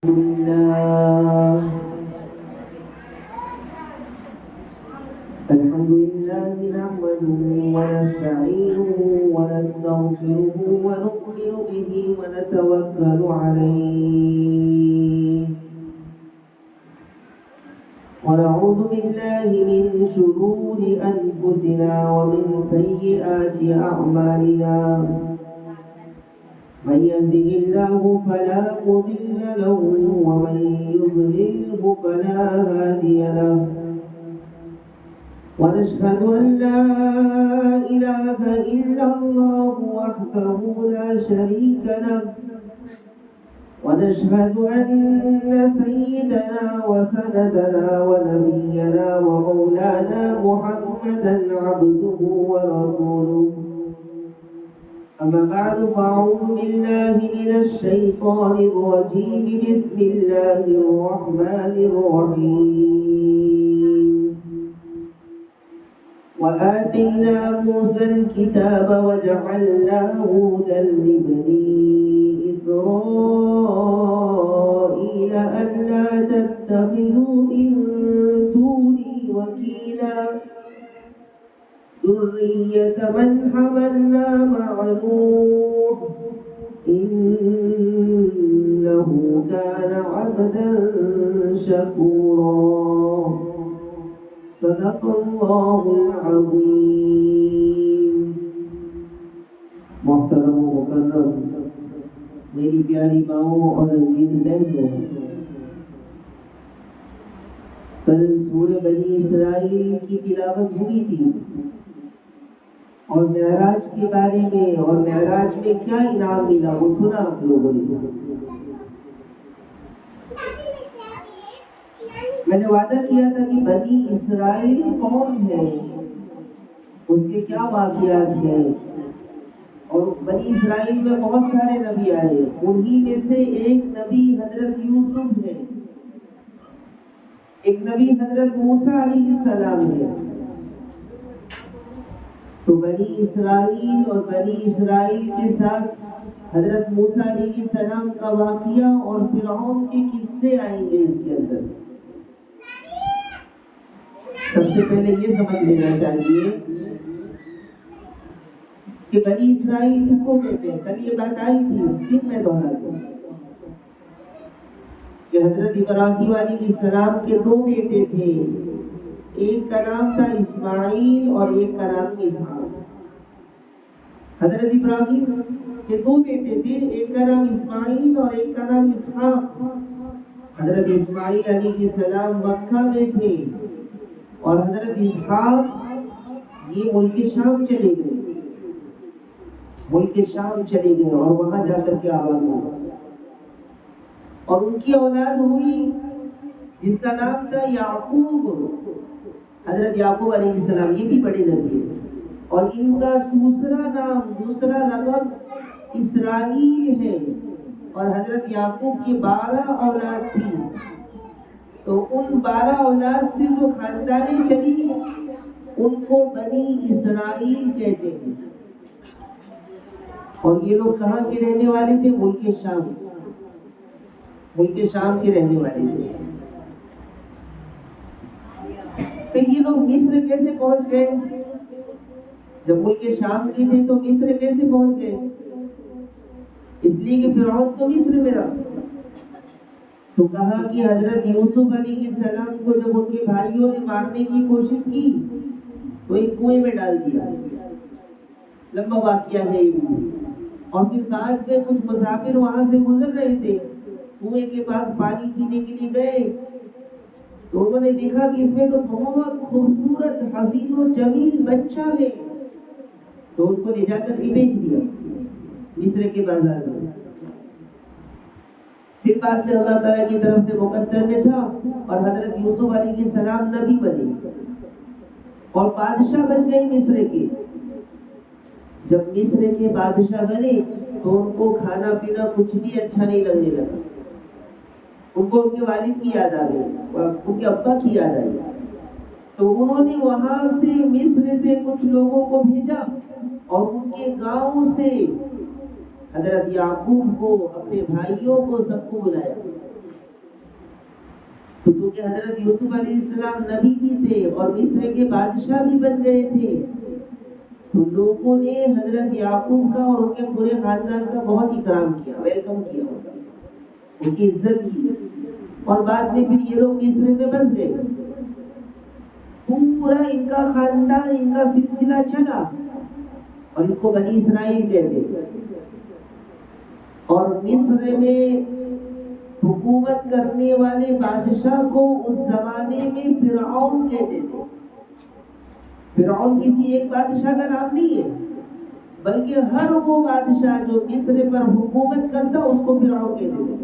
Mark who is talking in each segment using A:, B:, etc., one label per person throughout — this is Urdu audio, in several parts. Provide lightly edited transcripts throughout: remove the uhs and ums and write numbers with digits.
A: لله الحمد لله نحمده ونستعينه ونستغفره ونؤمن به ونتوكل عليه ونعوذ بالله من شرور أنفسنا ومن سيئات أعمالنا من يهده الله فلا مضل له ومن يضلله فلا هادي له ونشهد أن لا إله إلا الله وحده لا شريك له ونشهد أن سيدنا وسندنا ونبينا ومولانا محمدا عبده ورسوله أما بعد فأعوذ بالله من الشيطان الرجيم بسم الله الرحمن الرحيم وآتينا موسى الكتاب وجعلناه هدى لبني إسرائيل ألا تتخذوا من دوني وكيلا ذرية من حملنا مع نوح إنه كان عبدا شكورا صدق الله العظيم. محترم و مکرم میری پیاری ماؤں اور عزیز بہنوں، کل سورہ بنی اسرائیل کی تلاوت ہوئی تھی اور معراج کے بارے میں اور معراج میں کیا انعام ملا وہ سنا آپ لوگوں نے. میں نے وعدہ کیا تھا کہ بنی اسرائیل کون ہے، اس کے کیا واقعات ہیں، اور بنی اسرائیل میں بہت سارے نبی آئے، انہی میں سے ایک نبی حضرت یوسف ہے، ایک نبی حضرت موسیٰ علیہ السلام ہے. تو بنی اسرائیل اور بنی اسرائیل کے ساتھ حضرت موسیٰ علیہ السلام کا واقعہ اور فرعون کے قصے آئیں گے اس کے اندر. سب سے پہلے یہ سمجھ لینا چاہیے کہ بنی اسرائیل کس کو کہتے ہیں. کل یہ بات آئی تھی، پھر میں دوہرا دوں کہ حضرت ابراہیم علیہ السلام کے دو بیٹے تھے، ایک کا نام تھا اسماعیل اور ایک کا نام اسحاق. حضرت ابراہیم کے دو بیٹے تھے، ایک کا نام اسماعیل اور ایک کا نام اسحاق. حضرت اسماعیل علیہ السلام مکہ میں تھے اور حضرت اسحاق یہ ملک شام چلے گئے، ملک شام چلے گئے اور وہاں جا کر کے آباد ہوئے، اور ان کی اولاد ہوئی جس کا نام تھا یعقوب. حضرت یعقوب علیہ السلام یہ بھی بڑے نبی ہیں، اور ان کا دوسرا لقب اسرائیل ہے. اور حضرت یعقوب کی 12 اولاد تھی، تو ان 12 اولاد سے جو خاندانیں چلی ان کو بنی اسرائیل کہتے ہیں. اور یہ لوگ کہاں کے رہنے والے تھے؟ ملک شام، ملک شام کے رہنے والے تھے. پھر یہ لوگ مصر کیسے پہنچ گئے؟ جب ملک شام کے تھے تو مصر کیسے پہنچ گئے؟ اس لیے کہ فرعون تو مصر میں رہا. تو کہا کہ حضرت یوسف علیہ السلام کو جب ان کے بھائیوں نے مارنے کی کوشش کی تو ایک کنویں میں ڈال دیا. لمبا واقعہ ہے یہ بھی. اور پھر بعد میں کچھ مسافر وہاں سے گزر رہے تھے، کنویں کے پاس پانی پینے کے لیے گئے تو انہوں نے دیکھا کہ اس میں تو بہت خوبصورت حسین و جمیل بچہ ہے، تو ان کو لے جا کر کے بیچ دیا مصر کے بازار میں. پھر بعد میں اللہ تعالیٰ کی طرف سے مقدر میں تھا اور حضرت یوسف علیہ السلام نبی بنے اور بادشاہ بن گئے مصر کے. جب مصر کے بادشاہ بنے تو ان کو کھانا پینا کچھ بھی اچھا نہیں لگنے لگا. ان کو ان کے والد کی یاد آ گئی، ان کے ابا کی یاد آئی. تو انہوں نے وہاں سے مصر سے کچھ لوگوں کو بھیجا اور ان کے گاؤں سے حضرت یعقوب کو، اپنے بھائیوں کو، سب کو بلایا تو چونکہ حضرت یوسف علیہ السلام نبی بھی تھے اور مصر کے بادشاہ بھی بن گئے تھے، تو لوگوں نے حضرت یعقوب کا اور ان کے پورے خاندان کا بہت اکرام کیا، ویلکم کیا، ان کی عزت کی، اور بعد میں پھر یہ لوگ مصر میں بس گئے، پورا ان کا خاندان، ان کا سلسلہ چلا، اور اس کو بنی اسرائیل کہتے ہیں۔ اور مصر میں حکومت کرنے والے بادشاہ کو اس زمانے میں فرعون کہتے تھے۔ فرعون کسی ایک بادشاہ کا نام نہیں ہے، بلکہ ہر وہ بادشاہ جو مصر پر حکومت کرتا اس کو فرعون کہتے تھے۔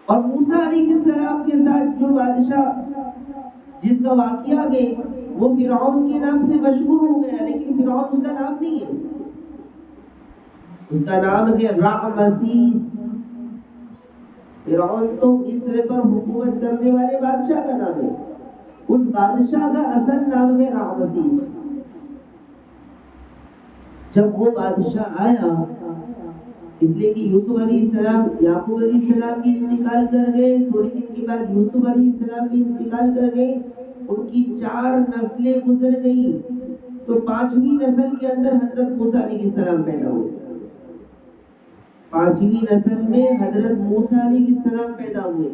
A: اور موسیٰ علیہ السلام کے ساتھ جو بادشاہ جس کا واقعہ ہے وہ فرعون کے نام سے مشہور ہو گیا، لیکن فرعون اس کا نام نہیں ہے، اس کا نام ہے رعمسیس۔ فرعون تو مصر پر حکومت کرنے والے بادشاہ کا نام ہے، اس بادشاہ کا اصل نام ہے رعمسیس۔ جب وہ بادشاہ آیا، اس لیے کہ یوسف علیہ السلام، یعقوب علیہ السلام بھی انتقال کر گئے، تھوڑی دن کے بعد یوسف علیہ السلام بھی انتقال کر گئے، ان کی 4 نسلیں گزر گئی، تو 5ویں نسل کے اندر حضرت موسیٰ علیہ السلام پیدا ہوئے۔ 5ویں نسل میں حضرت موسیٰ علیہ السلام پیدا ہوئے،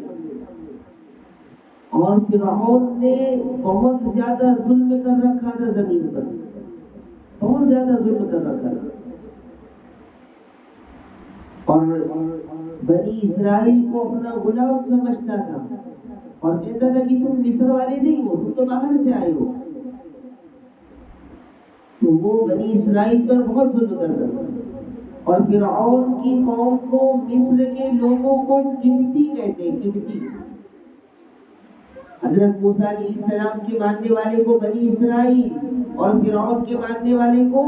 A: اور فرعون نے بہت زیادہ ظلم کر رکھا تھا زمین پر، بہت زیادہ ظلم کر رکھا تھا، اور بنی اسرائیل کو اپنا غلام سمجھتا تھا، اور کہتا تھا کہ تم مصر والے نہیں ہو، تم تو باہر سے آئے ہو۔ تو وہ بنی اسرائیل پر بہت ظلم کرتا تھا، اور فرعون کی قوم کو، مصر کے لوگوں کو قبطی کہتے ہیں، قبطی۔ حضرت موسیٰ علیہ السلام کے ماننے والے کو بنی اسرائیل، اور فرعون کے ماننے والے کو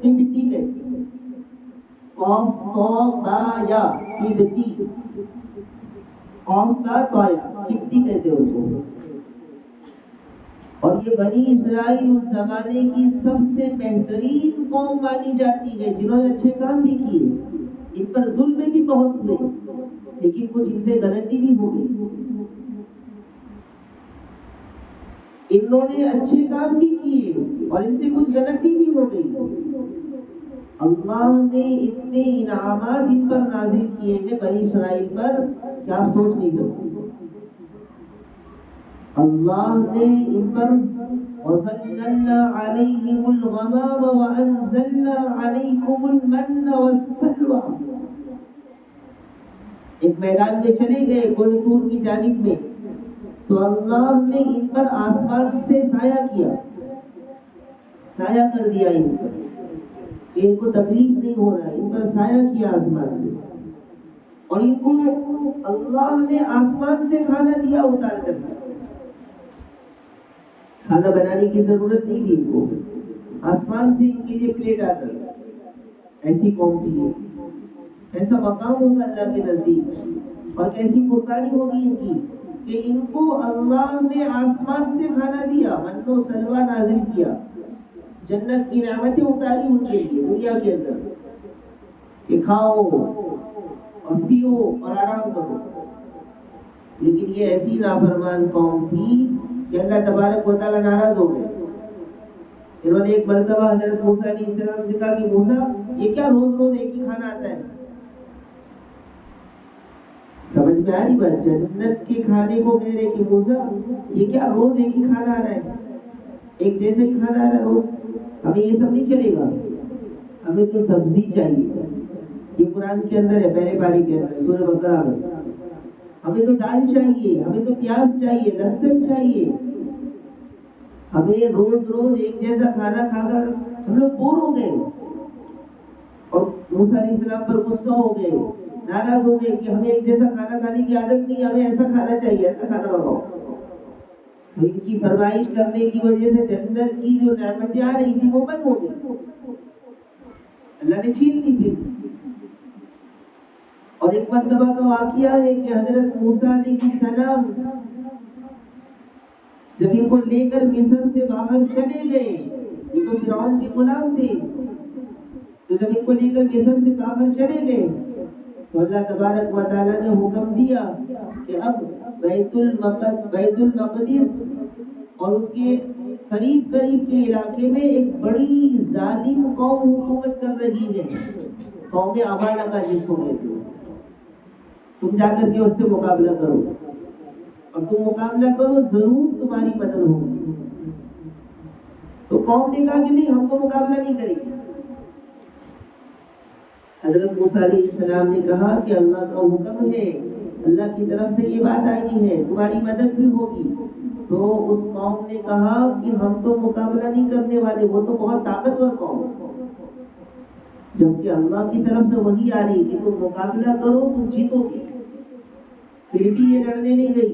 A: قبطی کہتے ہیں۔ قوم تو با یا قبطی، قوم کا تویا قبطی کہتے ہیں ان کو۔ اور یہ بنی اسرائیل اس زمانے کی سب سے بہترین قوم مانی جاتی ہے، جنہوں نے اچھے کام بھی کیے، ان پر ظلم بھی بہت ہوئے، لیکن کچھ ان سے غلطی بھی ہو گئی، انہوں نے اچھے کام بھی کیے اور ان سے کچھ غلطی بھی ہو گئی۔ اللہ نے اتنے انعامات ان پر نازل کیے ہیں بنی اسرائیل پر کہ آپ سوچ نہیں سکتے۔ اللہ نے ان پر وَظَلَّلْنَا عَلَيْهِمُ الْغَمَامَ وَأَنزَلْنَا عَلَيْكُمُ الْمَنَّ وَالسَّلْوَىٰ، ایک میدان میں چلے گئے کوہ طور کی جانب میں، تو اللہ نے ان پر آسمان سے سایہ کیا، سایہ کر دیا ان پر کہ ان کو تکلیف نہیں ہو رہا، ان پر سایہ کیا آسمان سے، اور ان کو اللہ نے آسمان سے کھانا دیا اتار کر، کھانا بنانے کی ضرورت نہیں تھی ان کو، آسمان سے ان کے لیے پلیٹ آتا۔ ایسی قوم تھی یہ، ایسا مقام ہوگا اللہ کے نزدیک، اور کیسی قربانی ہوگی ان کی کہ ان کو اللہ نے آسمان سے کھانا دیا، من و سلوہ نازل کیا، جنت کی نعمتیں اتاری ان کے لیے دنیا کے اندر کہ کھاؤ اور پیو اور آرام کرو۔ لیکن یہ ایسی نافرمان قوم تھی کہ اللہ تبارک و تعالیٰ ناراض ہو گئے۔ انہوں نے ایک مرتبہ حضرت موسیٰ علیہ السلام سے کہا کہ موسیٰ یہ کیا روز روز ایک ہی کھانا آتا ہے؟ سمجھ میں آ رہی بات؟ جنت کے کھانے کو کہہ رہے کہ موسیٰ یہ کیا روز ایک ہی کھانا آ رہا ہے، ایک جیسا ہی کھانا آ رہا ہے روز، ہمیں یہ سب نہیں چلے گا، ہمیں تو سبزی چاہیے۔ یہ قرآن کے اندر ہے، پہلے پاری کے اندر سورہ بقرہ میں، ہمیں تو دال چاہیے، ہمیں تو پیاز چاہیے، لہسن چاہیے، ہمیں روز روز ایک جیسا کھانا کھا کر ہم لوگ بور ہو گئے، اور موسیٰ علیہ السلام پر غصہ ہو گئے، ناراض ہو گئے کہ ہمیں ایک جیسا کھانا کھانے کی عادت نہیں، ہمیں ایسا کھانا چاہیے، ایسا کھانا بناؤ۔ تو ان کی فرمائش کرنے کی وجہ سے جنت کی جو نعمتیں آ رہی تھی وہ بند ہو گئی، اللہ نے چھین لی تھی۔ اور ایک مرتبہ کا واقعہ ہے کہ حضرت موسیٰ علیہ السلام جب ان کو لے کر مصر سے باہر چلے گئے، یہ تو فرعون کے غلام تھے، تو جب ان کو لے کر مصر سے باہر چلے گئے تو اللہ تبارک و تعالیٰ نے حکم دیا کہ اب بیت المقدس اور اس کے قریب قریب کے علاقے میں ایک بڑی ظالم قوم حکومت کر رہی ہے، قوم عمالقہ جس کو کہتے ہیں. تم جا کر کے اس سے مقابلہ کرو، اور تم مقابلہ کرو ضرور تمہاری مدد ہوگی. تو قوم نے کہا کہ نہیں، ہم تو مقابلہ نہیں کریں گے. حضرت موسیٰ علیہ السلام نے کہا کہ اللہ کا حکم ہے، اللہ کی طرف سے یہ بات آئی ہے، تمہاری مدد بھی ہوگی. تو اس قوم نے کہا کہ ہم تو مقابلہ نہیں کرنے والے، وہ تو بہت طاقتور قوم ہے. جبکہ اللہ کی طرف سے وحی آ رہی کہ تم مقابلہ کرو، تم جیتو گے. پھر بھی یہ لڑنے نہیں گئی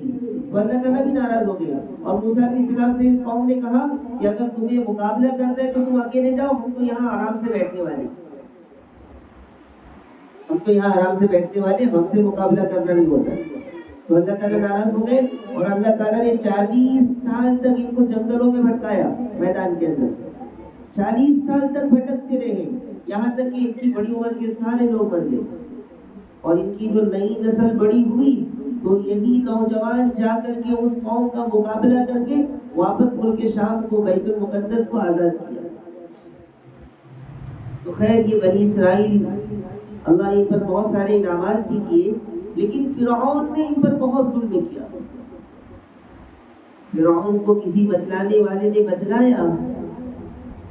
A: تو اللہ تعالیٰ بھی ناراض ہو گیا. اور موسیٰ علیہ السلام سے اس قوم نے کہا کہ اگر تمہیں مقابلہ کرنا ہے تو تم اکیلے جاؤ، ہم تو یہاں آرام سے بیٹھنے والے، ہم سے مقابلہ کرنا نہیں ہوتا. تو اللہ تعالیٰ ناراض ہو گئے اور اللہ تعالیٰ نے 40 سال تک ان کو جنگلوں میں بھٹکایا، میدان کے اندر 40 سال تک بھٹکتے رہے، یہاں تک کہ ان کی بڑی عمر کے سارے لوگ مر گئے. اور ان کی جو نئی نسل بڑی ہوئی تو یہی نوجوان جا کر کے اس قوم کا مقابلہ کر کے واپس ملک شام کو، بیت المقدس کو آزاد کیا. تو خیر یہ بنی اسرائیل، اللہ نے ان پر بہت سارے انعامات بھی کیے، لیکن فرعون نے ان پر بہت ظلم کیا. فرعون کو کسی بتلانے والے نے بتلایا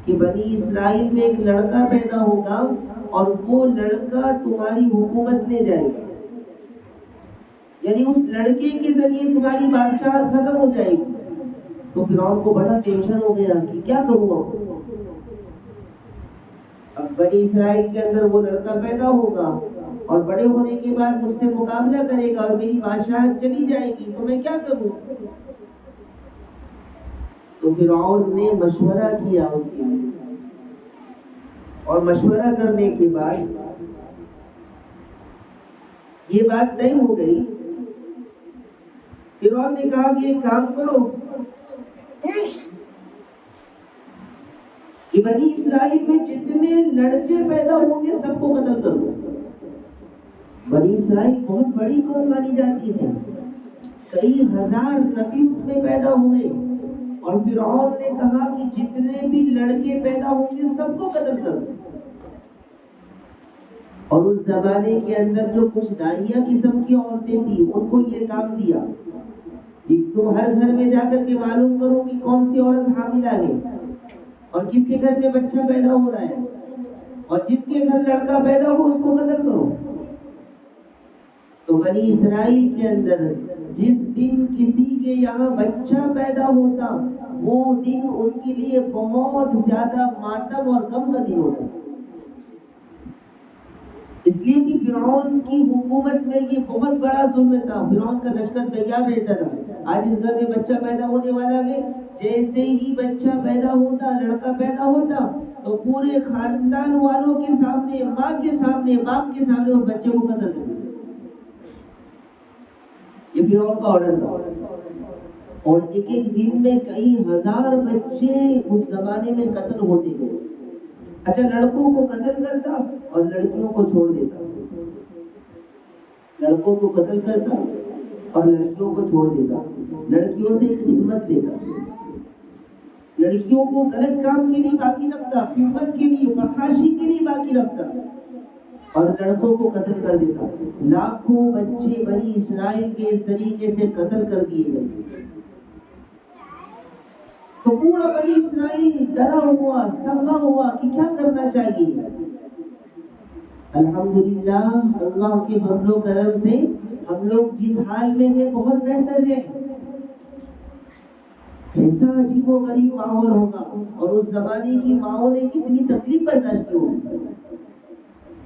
A: کہ بنی اسرائیل میں ایک لڑکا پیدا ہوگا اور وہ لڑکا تمہاری حکومت لے جائے گا، یعنی اس لڑکے کے ذریعے تمہاری بادشاہت ختم ہو جائے گی. تو فرعون کو بڑا ٹینشن ہو گیا کہ کیا کروں اب بنی اسرائیل کے اندر وہ لڑکا پیدا ہوگا اور بڑے ہونے کے بعد مجھ سے مقابلہ کرے گا اور میری بادشاہت چلی جائے گی، تو میں کیا کروں. تو فرعون نے مشورہ کیا اس کے لیے، اور مشورہ کرنے کے بعد یہ بات طے ہو گئی. فرعون نے کہا کہ ایک کام کرو کہ بنی اسرائیل میں جتنے لڑکے پیدا ہوں گے سب کو قتل کر دو. بنی اسرائیل بہت بڑی قوم مانی جاتی ہے، کئی ہزار نبی اس میں پیدا ہوئے، اور فرعون نے کہا کہ جتنے بھی لڑکے پیدا ہوں گے سب کو قتل کر دو. اور اس زمانے کے اندر جو کچھ داہیہ قسم کی عورتیں تھیں ان کو یہ کام دیا کہ تم ہر گھر میں جا کر کے معلوم کرو کہ کون سی عورت حاملہ ہے اور کس کے گھر میں بچہ پیدا ہو رہا ہے، اور جس کے گھر لڑکا پیدا ہو اس کو قتل کرو. تو بنی اسرائیل کے اندر جس دن کسی کے یہاں بچہ پیدا ہوتا وہ دن ان کے لیے بہت زیادہ ماتم اور غم کا دن ہوتا، اس لیے کہ فرعون کی حکومت میں یہ بہت بڑا ظلم تھا. فرعون کا لشکر تیار رہتا تھا، آج اس گھر میں بچہ پیدا ہونے والا ہے، جیسے ہی بچہ پیدا ہوتا، لڑکا پیدا ہوتا تو پورے خاندان والوں کے سامنے، ماں کے سامنے، باپ کے سامنے اس بچے کو قتل کر دیا. یہ فرعون کا آرڈر تھا. اور ایک ایک دن میں کئی ہزار بچے اس زمانے میں قتل ہوتے گئے. اچھا، لڑکوں کو قتل کرتا اور لڑکیوں کو چھوڑ دیتا، لڑکوں کو قتل کرتا اور لڑکیوں کو چھوڑ دیتا، لڑکیوں سے خدمت لیتا، لڑکیوں کو غلط کام کے لیے باقی رکھتا، خدمت کے لیے، فحاشی کے لیے باقی رکھتا، اور لڑکوں کو قتل کر دیتا. لاکھوں بچے بنی اسرائیل کے اس طریقے سے قتل کر دیے گئے. تو پورا بنی اسرائیل ڈرا ہوا، سہما ہوا کہ کیا کرنا چاہیے. الحمدللہ اللہ کے فضل و کرم سے ہم لوگ جس حال میں ہیں بہت بہتر ہے. ایسا عجیب و غریب ماحول ہوگا، اور اس زمانے کی ماؤں نے کتنی تکلیف برداشت کی ہوگی.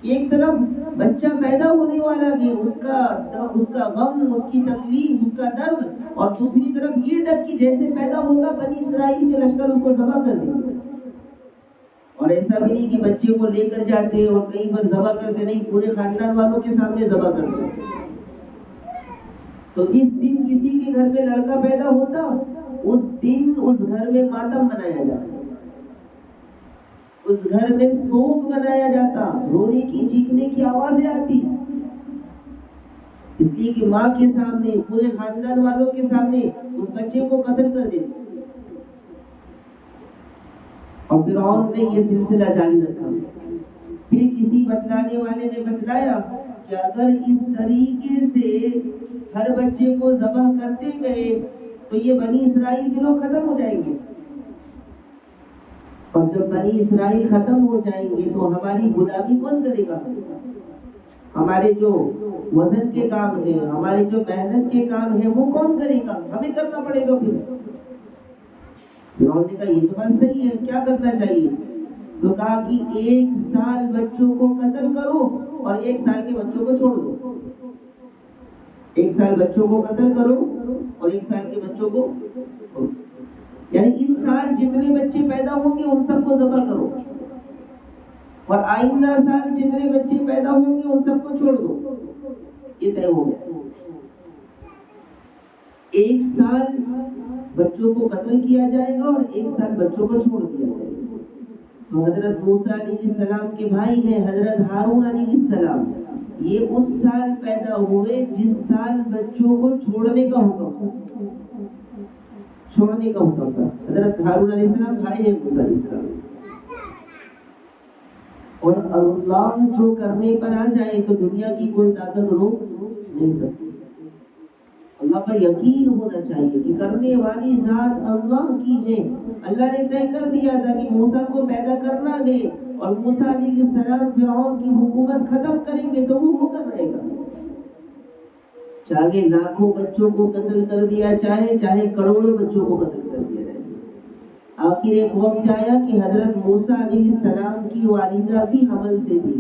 A: ایک طرف بچہ پیدا ہونے والا ہے، اس کا غم، اس کی تکلیف، اس کا درد، اور دوسری طرف یہ ڈر کہ جیسے پیدا ہوگا بنی اسرائیل کے لشکر اس کو ذبح کر دیں گے. اور ایسا بھی نہیں کہ بچے کو لے کر جاتے اور کہیں پر ذبح کرتے، نہیں، پورے خاندان والوں کے سامنے ذبح کرتے. تو جس دن کسی کے گھر میں لڑکا پیدا ہوتا اس دن اس گھر میں ماتم منایا جاتا، اس گھر میں سوگ منایا جاتا، رونے کی چیخنے کی آوازیں آتی. اس لیے کہ ماں کے سامنے، پورے خاندان والوں کے سامنے اس بچے کو قتل کر دیا۔ اور فرعون نے یہ سلسلہ جاری رکھا۔ پھر کسی بتلانے والے نے بتلایا کہ اگر اس طریقے سے ہر بچے کو ذبح کرتے گئے تو یہ بنی اسرائیل کے لوگ ختم ہو جائیں گے، اور جب بنی اسرائیل ختم ہو جائیں گے تو ہماری غلامی کون کرے گا؟ ہمارے جو وزن کے کام ہیں، ہمارے جو محنت کے کام ہیں، وہ کون کرے گا؟ ہمیں کرنا پڑے گا۔ پھر فرعون نے کہا یہ تو بات صحیح ہے، کیا کرنا چاہیے؟ تو کہا کہ 1 سال بچوں کو قتل کرو اور 1 سال کے بچوں کو چھوڑ دو۔ 1 سال بچوں کو قتل کرو اور 1 سال کے بچوں کو چھوڑ دو، یعنی اس سال جتنے بچے پیدا ہوں گے ان سب کو ذبح کرو، اور آئندہ سال جتنے بچے پیدا ہوں گے ان سب کو چھوڑ دو۔ یہ طے ہو گیا، 1 سال بچوں کو قتل کیا جائے گا اور 1 سال بچوں کو چھوڑ دیا جائے گا۔ تو حضرت موسیٰ علیہ السلام کے بھائی ہیں حضرت ہارون علیہ السلام، یہ اس سال پیدا ہوئے جس سال بچوں کو چھوڑنے کا حکم تھا۔ حضرت ہارون علیہ السلام بھائی ہیں موسیٰ علیہ السلام۔ اور اللہ جو کرنے پر آ جائے تو دنیا کی کوئی طاقت روک نہیں سکتی۔ اللہ پر یقین ہونا چاہیے کہ کرنے والی ذات اللہ کی ہے۔ اللہ نے طے کر دیا تھا کہ موسیٰ کو پیدا کرنا ہے اور موسیٰ علیہ السلام فرعون کی حکومت ختم کریں گے تو وہ ہو کر رہے گا، چاہے لاکھوں بچوں کو قتل کر دیا چاہے کروڑوں بچوں کو قتل کر دیا جائے۔ آخر ایک وقت آیا کہ حضرت موسیٰ علیہ السلام کی والدہ بھی حمل سے تھی،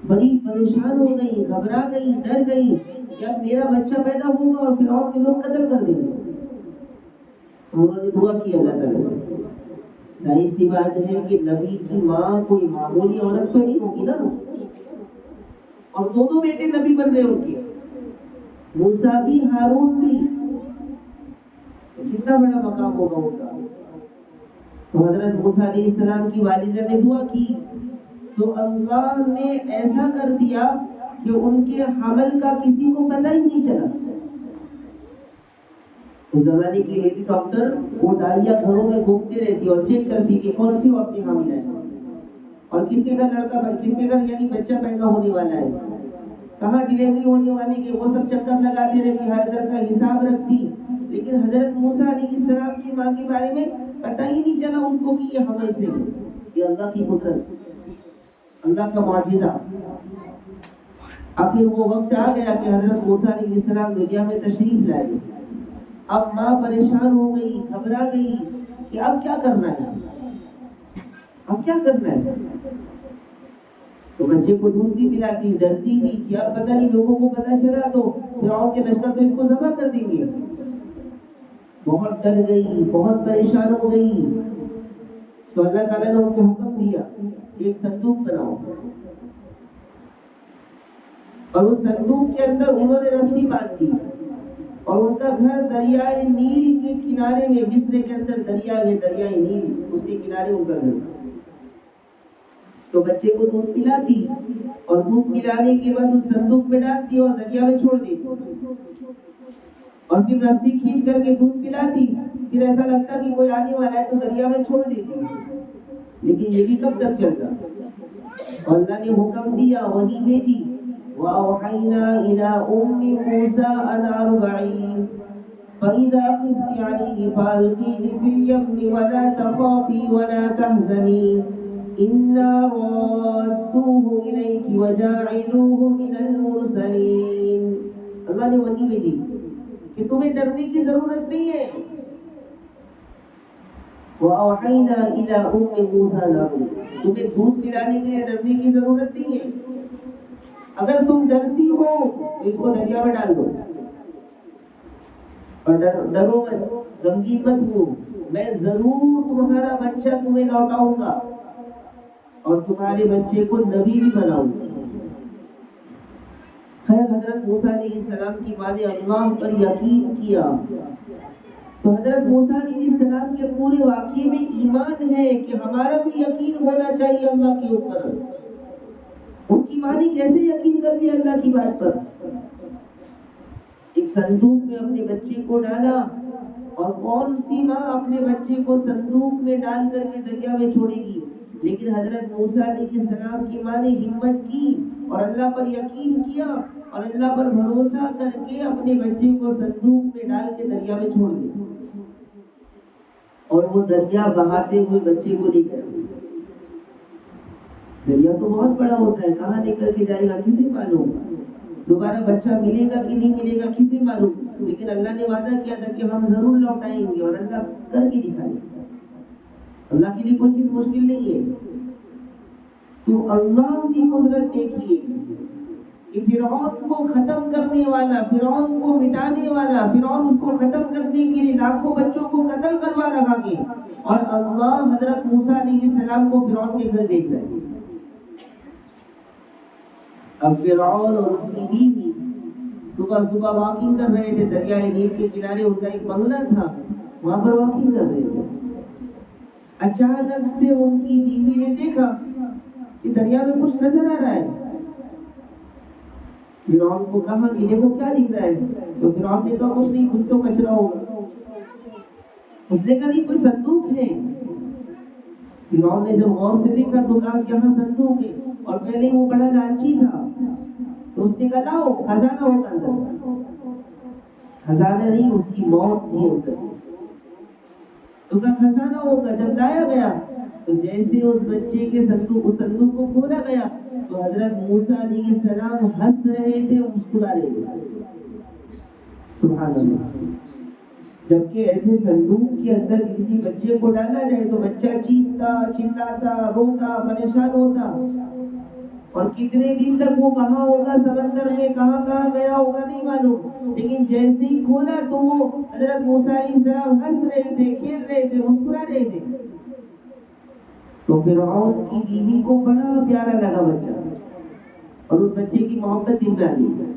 A: بڑی پریشان ہو گئی، گھبرا گئی، ڈر گئی کہ اب میرا بچہ پیدا ہوگا اور فرعون کے لوگ قتل کر دیں گے۔ انہوں نے دعا کی اللہ تعالیٰ سے۔ ظاہر سی بات ہے کہ نبی کی ماں کوئی معمولی عورت تو نہیں ہوگی نا، اور 2 بیٹے نبی بن رہے ان کے، موسیٰ بھی ہارون بھی، کتنا بڑا مقام ہوگا ان کا۔ تو حضرت موسیٰ علیہ السلام کی والدہ نے دعا کی تو اللہ نے ایسا کر دیا کہ ان کے حمل کا کسی کو پتہ ہی نہیں چلا۔ اس زمانے کی لیڈی ڈاکٹر وہ دائیا گھروں میں گھومتی رہتی اور چیک کرتی کہ کون سی عورتیں حامل ہیں اور کس کے گھر کس کے گھر یعنی بچہ پیدا ہونے والا ہے، کہاں ڈیلیوری ہونے والی ہے، وہ سب چکر لگاتی رہتی، ہر گھر کا حساب رکھتی۔ لیکن حضرت موسیٰ علیہ السلام کی ماں کے بارے میں پتہ ہی نہیں چلا ان کو کہ یہ حمل سے ہے۔ یہ اللہ کی قدرت، اللہ کا معجزہ۔ آخر وہ وقت آ گیا کہ حضرت موسیٰ علیہ السلام دنیا میں تشریف لائے۔ اب ماں پریشان ہو گئی، گھبرا گئی کہ اب کیا کرنا ہے، تو بچے کو دودھ بھی پلاتی، ڈرتی بھی کہ اب پتہ نہیں لوگوں کو پتہ چلا تو فرعون کے لشکر تو اس کو ذبح کر دیں گے۔ بہت ڈر گئی، بہت پریشان ہو گئی۔ تو اللہ تعالیٰ نے ان کو حکم دیا کہ ایک صندوق بناؤ، اور اس صندوق کے اندر انہوں نے رسی باندھ دی، اور ان کا گھر دریائے نیل کے کنارے میں، مصر کے اندر دریا ہے، دریائے نیل، اس کے کنارے ان کا گھر تھا۔ تو بچے کو دودھ پلاتی اور دودھ پلانے کے بعد اس صندوق میں ڈالتی اور دریا میں چھوڑ دیتی، اور پھر رسی کھینچ کر کے دودھ پلاتی، پھر ایسا لگتا کہ کوئی آنے والا ہے تو دریا میں چھوڑ دیتی۔ لیکن یہ بھی کب تک چلتا؟ اور اللہ نے حکم دیا، وحی بھیجی، وَأَوْحَيْنَا إِلَىٰ أُمِّ مُوسَىٰ أَنْ أَرْضِعِيهِ فَإِذَا خِفْتِ عَلَيْهِ فَأَلْقِيهِ فِي الْيَمِّ وَلَا تَخَافِي وَلَا تَحْزَنِي إِنَّا رَادُّوهُ إِلَيْكِ وَجَاعِلُوهُ مِنَ الْمُرْسَلِينَ۔ اللہ نے وحی بھیجی کہ تمہیں ڈرنے کی ضرورت نہیں ہے۔ وَأَوْحَيْنَا إِلَىٰ أُمِّ مُوسَىٰ أَنْ أَرْضِعِيهِ، تمہیں دودھ پلانے کے لیے ڈرنے کی ضرورت نہیں ہے۔ اگر تم ڈرتی ہو تو اس کو دریا میں ڈال دو، اور ڈرو مت، غمگین مت ہو، میں ضرور تمہارا بچہ تمہیں لوٹاؤں گا اور تمہارے بچے کو نبی بھی بناؤں گا۔ خیر حضرت موسیٰ علیہ السلام کی ماں نے اللہ پر یقین کیا، تو حضرت موسیٰ علیہ السلام کے پورے واقعے میں ایمان ہے کہ ہمارا بھی یقین ہونا چاہیے اللہ کے اوپر۔ ان کی ماں نے کیسے یقین کر لیا اللہ کی بات پر؟ ایک صندوق میں اپنے بچے کو ڈالا، اور کون سی ماں اپنے بچے کو صندوق میں ڈال کر کے دریا میں چھوڑے گی؟ لیکن حضرت موسیٰ علیہ السلام کی ماں نے ہمت کی اور اللہ پر یقین کیا اور اللہ پر بھروسہ کر کے اپنے بچے کو صندوق میں ڈال کے دریا میں چھوڑ دیا، اور وہ دریا بہاتے ہوئے بچے کو لے گیا۔ دریا تو بہت بڑا ہوتا ہے، کہاں لے کر کے جائے گا کسے معلوم، دوبارہ بچہ ملے گا کہ نہیں ملے گا کسے معلوم، لیکن اللہ نے وعدہ کیا تھا کہ ہم ضرور لوٹائیں گے، اور اللہ کر کے دکھائے گا۔ اللہ کے لیے کوئی چیز مشکل نہیں ہے۔ تو اللہ کی قدرت دیکھیے کہ فرعون کو ختم کرنے والا، فرعون کو مٹانے والا، فرعون اس کو ختم کرنے کے لیے لاکھوں بچوں کو قتل کروا رہا ہے، اور اللہ حضرت موسیٰ علیہ السلام کو فرعون کے گھر بھیج رہا ہے۔ اب فرعون اور اس کی بیوی صبح صبح واکنگ کر رہے تھے دریائے نیل کے کنارے، ان کا ایک بنگلہ تھا، وہاں پر واکنگ کر رہے تھے۔ اچانک سے ان کی بیوی نے دیکھا کہ دریا میں کچھ نظر آ رہا ہے۔ فرعون کو کہا کہ دیکھو کیا دکھ رہا ہے، تو فرعون نے کہا کچھ نہیں، کچھ تو کچرا ہوگا۔ اس نے کہا نہیں، کوئی صندوق ہے۔ فرعون نے جب غور سے دیکھا تو کہا کہ یہاں صندوق ہے، اور پہلے وہ بڑا لالچی تھا، تو اس نے کہا لاؤ خزانہ ہوگا اندر۔ خزانہ نہیں، اس کی موت تھی اندر، تو کہا خزانہ ہوگا۔ جب لایا گیا تو جیسے اس بچے کے اس صندوق کو کھولا گیا تو حضرت موسیٰ علیہ السلام ہنس رہے تھے، مسکرا رہے تھے۔ سبحان اللہ۔ جبکہ ایسے صندوق کے اندر کسی بچے کو ڈالا جائے تو بچہ چیختا، چلاتا، روتا، پریشان ہوتا، اور کتنے دن تک وہ کہاں ہوگا سمندر میں، کہاں کہاں گیا ہوگا نہیں معلوم۔ لیکن جیسے ہی کھولا تو وہ حضرت موسیٰ علیہ السلام ہنس رہے تھے، کھیل رہے تھے، مسکرا رہے تھے۔ تو فرعون کی بیوی کو بڑا پیارا لگا بچہ، اور اس بچے کی محبت دل میں آ گئی۔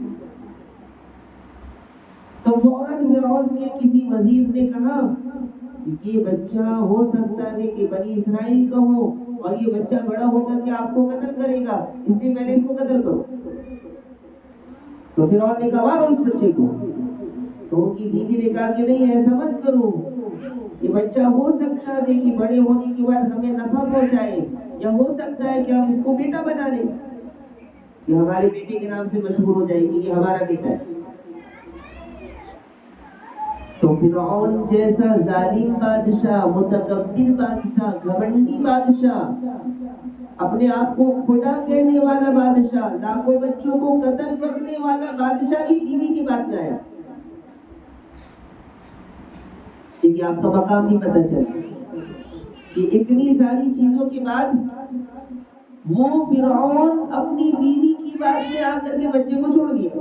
A: تو فوراً فرعون کے کسی وزیر نے کہا کہ یہ بچہ ہو سکتا ہے کہ بنی اسرائیل کا ہو، اور یہ بچہ بڑا ہو کر کے آپ کو قتل کرے گا، اس لیے پہلے اس کو قتل کرو۔ تو فرعون نے کہا مارو اس بچے کو۔ تو ان کی بیوی نے کہا کہ نہیں، ایسا مت کرو، یہ بچہ ہو سکتا ہے کہ بڑے ہونے کے بعد ہمیں نفع پہنچائے، یا ہو سکتا ہے کہ ہم اس کو بیٹا بنا لیں، یہ ہمارے بیٹے کے نام سے مشہور ہو جائے گی، یہ ہمارا بیٹا ہے۔ تو فرعون جیسا ظالم بادشاہ، متکبر بادشاہ، گھمنڈی بادشاہ، اپنے آپ کو خدا کہنے والا بادشاہ، لاکھوں بچوں کو قتل کرنے والا بادشاہ بھی بیوی کی بات میں آیا۔ لیکن آپ کا مقام نہیں پتہ چلا کہ اتنی ساری چیزوں کے بعد وہ فرعون اپنی بیوی کی بات میں آ کر کے بچے کو چھوڑ دیا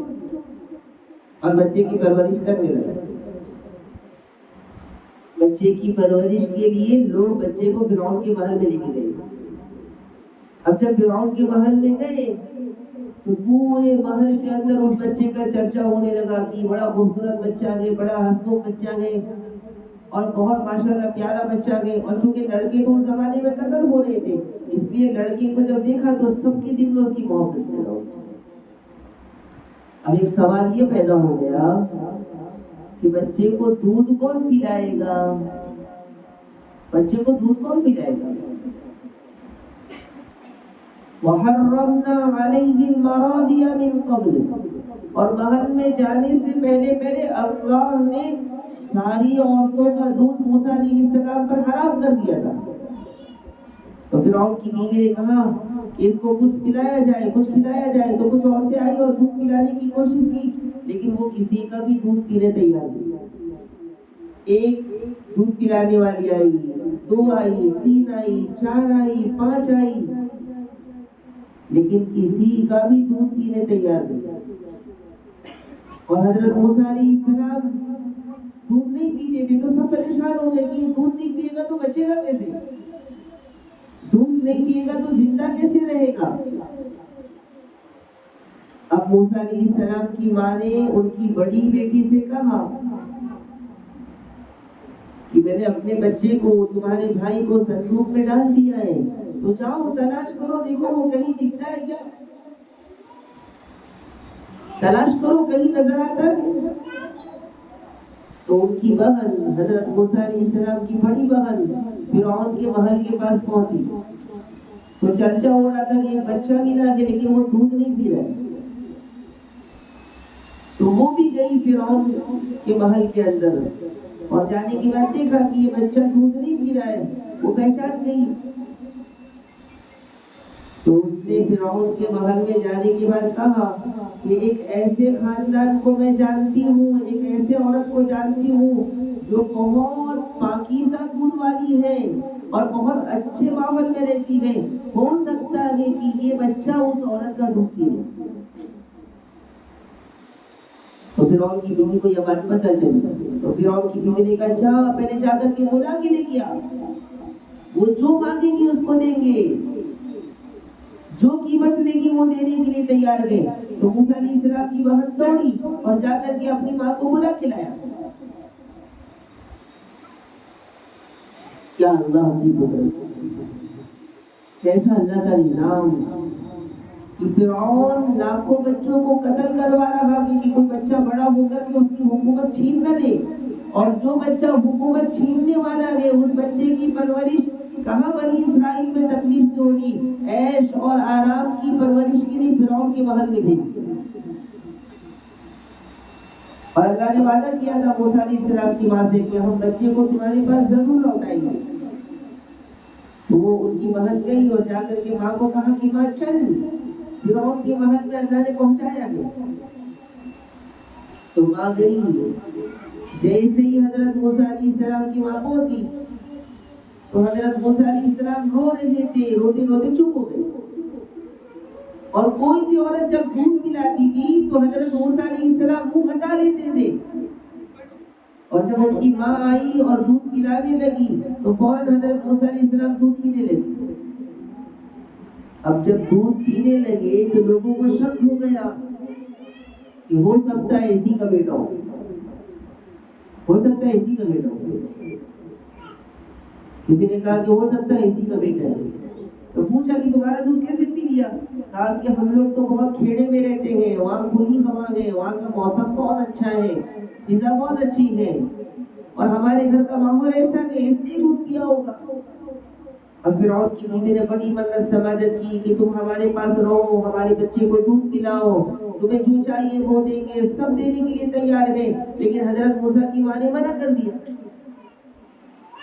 A: اور بچے کی پرورش کرنے لگا۔ بچے کی پرورش کے لیے لوگ بچے کو فرعون کے محل میں لے کے گئے۔ اب جب فرعون کے محل میں گئے تو پورے محل کے اندر اس بچے کا چرچا ہونے لگا کہ بڑا خوبصورت بچہ گئے، بڑا ہنسمکھ بچہ گئے، اور بہت ماشاءاللہ پیارا بچہ گئے۔ اور چونکہ لڑکے تو اس زمانے میں قتل ہو رہے تھے، اس لیے لڑکے کو جب دیکھا تو سب کے دل میں اس کی محبت پیدا ہو۔ اب ایک سوال یہ پیدا ہو گیا کہ بچے کو دودھ کون پلائے گا؟ بچے کو دودھ کون پلائے گا؟ وَحَرَّمْنَا عَلَيْهِ الْمَرَاضِيَ مِنْ قَبْلِ، اور محل میں جانے سے پہلے اللہ نے ساری عورتوں کا دودھ موسیٰ علیہ السلام پر حرام کر دیا تھا۔ تو فرعون کی بیوی نے کہا کہ اس کو کچھ پلایا جائے، کچھ کھلایا جائے، تو کچھ عورتیں آئی اور دودھ پلانے کی کوشش کی، لیکن وہ کسی کا بھی دودھ پینے تیار نہیں۔ ایک دودھ پلانے والی آئی، 2 آئی، 3 آئی، 4 آئی، 5 آئی، لیکن کسی کا بھی دودھ پینے تیار نہیں۔ اور حضرت موسیٰ علیہ السلام دودھ نہیں پیتے تھے تو سب پریشان ہو گئے کہ دودھ نہیں پیے گا تو بچے گا کیسے، دودھ نہیں پیے گا تو زندہ کیسے رہے گا۔ اب موسیٰ علیہ السلام کی ماں نے ان کی بڑی بیٹی سے کہا کہ میں نے اپنے بچے کو، تمہارے بھائی کو صندوق میں ڈال دیا ہے، تو جاؤ تلاش کرو، دیکھو وہ کہیں دکھتا ہے کیا، تلاش کرو کہیں نظر آتا ہے۔ تو ان کی بہن حضرت موسیٰ علیہ السلام کی بڑی بہن فرعون کے محل کے پاس پہنچی تو چرچا ہو رہا تھا کہ ایک بچہ ملا ہے لیکن وہ دودھ نہیں پی رہا ہے. تو وہ بھی گئی فرعون کے محل کے اندر اور جانے کے بعد دیکھا کہ یہ بچہ دودھ نہیں پی رہا ہے. وہ پہچان گئی تو اس نے فرعون کے محل میں جانے کے بعد کہا کہ ایک ایسے خاندان کو میں جانتی ہوں، ایک ایسے عورت کو جانتی ہوں جو بہت پاکیزہ دودھ والی ہے اور بہت اچھے ماحول میں رہتی ہے. ہو سکتا ہے کہ یہ بچہ اس عورت کا دودھ پیے. تو فرعون کی بیوی کو یہ بات پتہ چلی تو فرعون کی بیوی نے کہا جا پہلے جا کر کے بلا کے لے کے آ، وہ جو مانگے گی اس کو دیں گے، جو قیمت لے گی وہ دینے کے لیے تیار ہے. تو موسیٰ علیہ السلام کی بہن دوڑی اور جا کر کے اپنی ماں کو بلا کے لایا. کیا اللہ کی قدرت، کیسا اللہ کا نظام کہ فرعون لاکھوں بچوں کو قتل کروا رہا ہے کہ کوئی بچہ بڑا ہو کر کے اس کی حکومت چھین نہ لے، اور جو بچہ حکومت چھیننے والا ہے اس بچے کی پرورش کہاں بنی اسرائیل میں تکلیف سے ہوگی، عیش اور آرام کی پرورش کے لیے فرعون کے محل میں بھیجی. اور اللہ نے وعدہ کیا تھا موسیٰ علیہ السلام کی ماں سے کہ ہم بچے کو تمہارے پاس ضرور لوٹائیں گے. تو وہ ان کی محل گئی اور جا کر کے ماں کو کہا کہ ماں چل، فرعون کے محل میں اللہ نے پہنچایا ہے. تو ماں گئی. جیسے ہی حضرت موسیٰ علیہ السلام کی ماں پہنچی تو حضرت موسیٰ علیہ السلام رو رہے تھے، روتے روتے چپ ہو گئے. اور کوئی بھی عورت جب دودھ پلاتی تھی تو حضرت موسیٰ علیہ السلام منہ ہٹا لیتے تھے، اور جب ان کی ماں آئی اور دودھ پلانے لگی تو فوراً حضرت موسیٰ علیہ السلام دودھ پینے لگے. اب جب دودھ پینے لگے تو لوگوں کو شک ہو گیا کہ ہو سکتا ہے اسی کا بیٹا ہو سکتا ہے اسی کا بیٹا ہو. کسی نے کہا کہ ہو سکتا ہے اسی کا بیٹا ہے. تو پوچھا کہ تمہارا دودھ کیسے پی لیا؟ کہا کہ ہم لوگ تو بہت کھیڑے میں رہتے ہیں، وہاں کھلی ہوا ہے، وہاں کا موسم بہت اچھا ہے، فضا بہت اچھی ہے، اور ہمارے گھر کا ماحول ایسا ہے اس لیے دودھ پیا ہوگا. اور فرعون کی بیوی نے بڑی منت سماجت کی کہ تم ہمارے پاس رہو، ہمارے بچے کو دودھ پلاؤ، تمہیں جو چاہیے وہ دیں گے، سب دینے کے لیے تیار ہے. لیکن حضرت موسیٰ کی ماں نے منع کر دیا.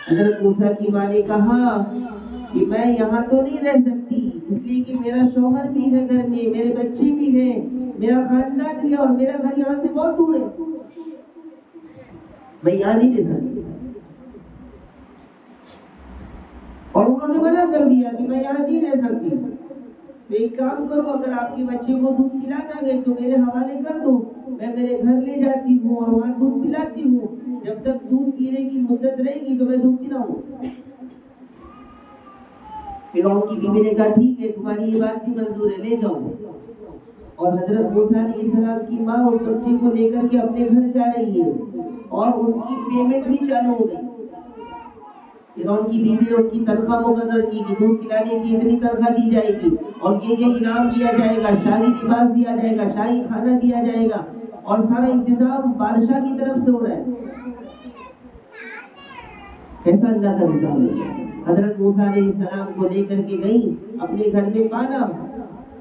A: حضرت موسیٰ کی ماں نے کہا کہ میں یہاں تو نہیں رہ سکتی، اس لیے کہ میرا شوہر بھی ہے گھر میں، میرے بچے بھی ہیں، میرا خاندان ہے، اور میرا گھر یہاں سے بہت دور ہے، میں یہاں نہیں رہ سکتی. اور انہوں نے منع کر دیا کہ میں یہاں نہیں رہ سکتی. تو ایک کام کرو، اگر آپ کے بچے کو دودھ پلانا ہے تو میرے حوالے کر دو، میں میرے گھر لے جاتی ہوں اور وہاں دودھ پلاتی ہوں، جب تک دودھ پینے کی مدت رہے گی تو میں دودھ پلاؤں. فرعون کی بیوی نے کہا ٹھیک ہے، تمہاری یہ بات بھی منظور ہے، لے جاؤ. اور حضرت موسیٰ علیہ السلام کی ماں اس بچے کو لے کر کے اپنے گھر جا رہی ہے اور ان کی پیمنٹ بھی چالو ہو گئی. فرعون کی بیوی نے ان کی تنخواہ مقرر کی کہ دودھ پلانے کی اتنی تنخواہ دی جائے گی اور یہ انعام دیا جائے گا، شاہی لباس دیا جائے گا، شاہی کھانا دیا جائے گا، اور سارا انتظام بادشاہ کی طرف سے ہو رہا ہے. کیسا اللہ کا نظام ہے. حضرت موسیٰ علیہ السلام کو لے کر کے گئی، اپنے گھر میں پالا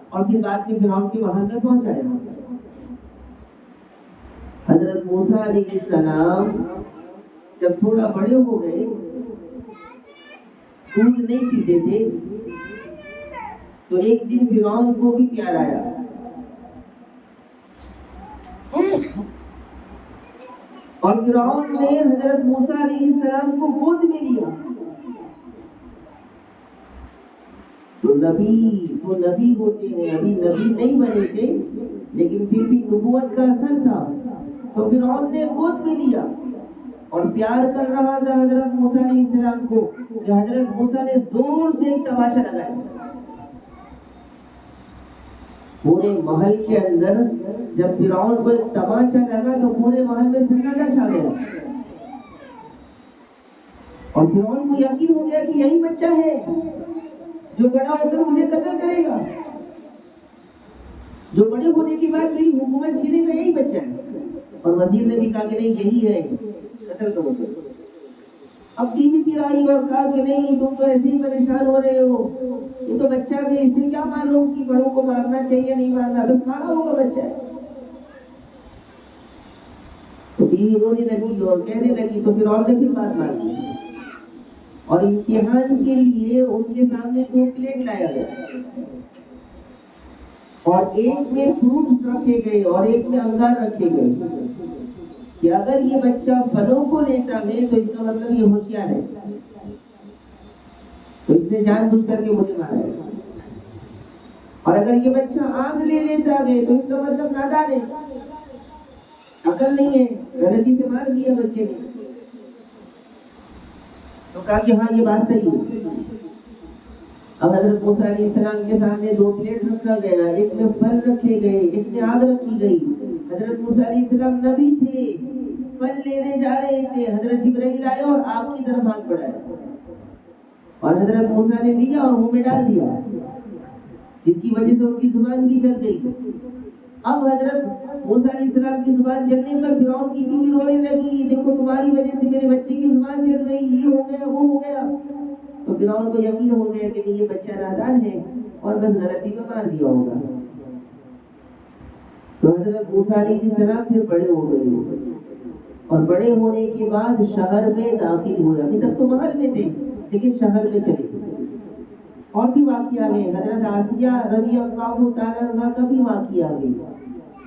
A: اور پھر بعد میں فرعون کے محل میں پہنچایا. حضرت موسیٰ علیہ السلام جب تھوڑا بڑے ہو گئے، دودھ نہیں پیتے تھے، تو ایک دن فرعون کو بھی پیار آیا. اور فرعون نے حضرت موسیٰ علیہ السلام کو گود میں لیا. تو نبی ہوتے ہیں، ابھی نبی نہیں بنے تھے لیکن پھر بھی نبوت کا اثر تھا. تو فرعون نے گود میں لیا اور پیار کر رہا تھا حضرت موسیٰ علیہ السلام کو کہ حضرت موسیٰ نے زور سے ایک تماچا لگایا. پورے محل کے اندر جب فرعون کو ایک تماچا لگا تو پورے محل میں سناٹا چھا گیا. اور فرعون کو یقین ہو گیا کہ یہی بچہ ہے جو بڑا ہو کر مجھے قتل کرے گا، جو بڑے ہونے کے بعد میری حکومت چھینے گا، یہی بچہ ہے. اور وزیر نے بھی کہا کہ نہیں یہی ہے. قتل کرو گے. اب بیوی پھر آئی اور کہا کہ نہیں تم تو ایسے ہی پریشان ہو رہے ہو, یہ تو بچہ ہے, اسے کیا معلوم کہ بڑوں کو مارنا چاہیے نہیں مارنا, بس مارا ہوگا بچہ ہے. تو بیوی رونے لگی اور کہنے لگی تو پھر اور نے پھر بات مان لی, اور امتحان کے لیے ان کے سامنے 2 پلیٹ لایا گیا, اور ایک میں فروٹس رکھے گئے اور ایک میں انگار رکھے گئے کہ اگر یہ بچہ پھلوں کو لیتا ہے تو اس کا مطلب یہ ہوشیار ہے, تو اس نے جان بوجھ کر کے مجھے مارا ہے, اور اگر یہ بچہ آگ لے لیتا ہے تو اس کا مطلب نادان ہے, عقل نہیں ہے, غلطی سے مار دیا بچے نے. تو کہا کہ ہاں یہ بات صحیح ہے. اب حضرت موسیٰ علیہ السلام کے سامنے 2 پلیٹ رکھا گیا, ایک میں پھل رکھے گئے, ایک میں آگ رکھی گئی. حضرت موسیٰ علیہ السلام نبی تھے, پھل لینے جا رہے تھے, حضرت جبرائیل آئے اور آگ کی طرف ہاتھ بڑھایا, اور حضرت موسیٰ نے لیا اور منہ میں ڈال دیا, جس کی وجہ سے ان کی زبان بھی چل گئی. اب حضرت موسیٰ علیہ السلام کی زبان چلنے پر فرعون کی بیوی رونے لگی, دیکھو تمہاری وجہ سے میرے بچے کی زبان چل گئی, یہ ہو گیا وہ ہو گیا. تو فرعون کو یقین ہو گیا کہ یہ بچہ نادان ہے اور بس غلطی میں مار دیا ہوگا. تو حضرت موسیٰ علیہ السلام پھر بڑے ہو گئے, اور بڑے ہونے کے بعد شہر میں داخل ہوئے. ابھی تک تو محل میں تھے لیکن شہر میں چلے گئے. اور بھی واقعہ ہے, حضرت آسیہ رضی اللہ تعالیٰ عنہ کا بھی واقعہ ہے,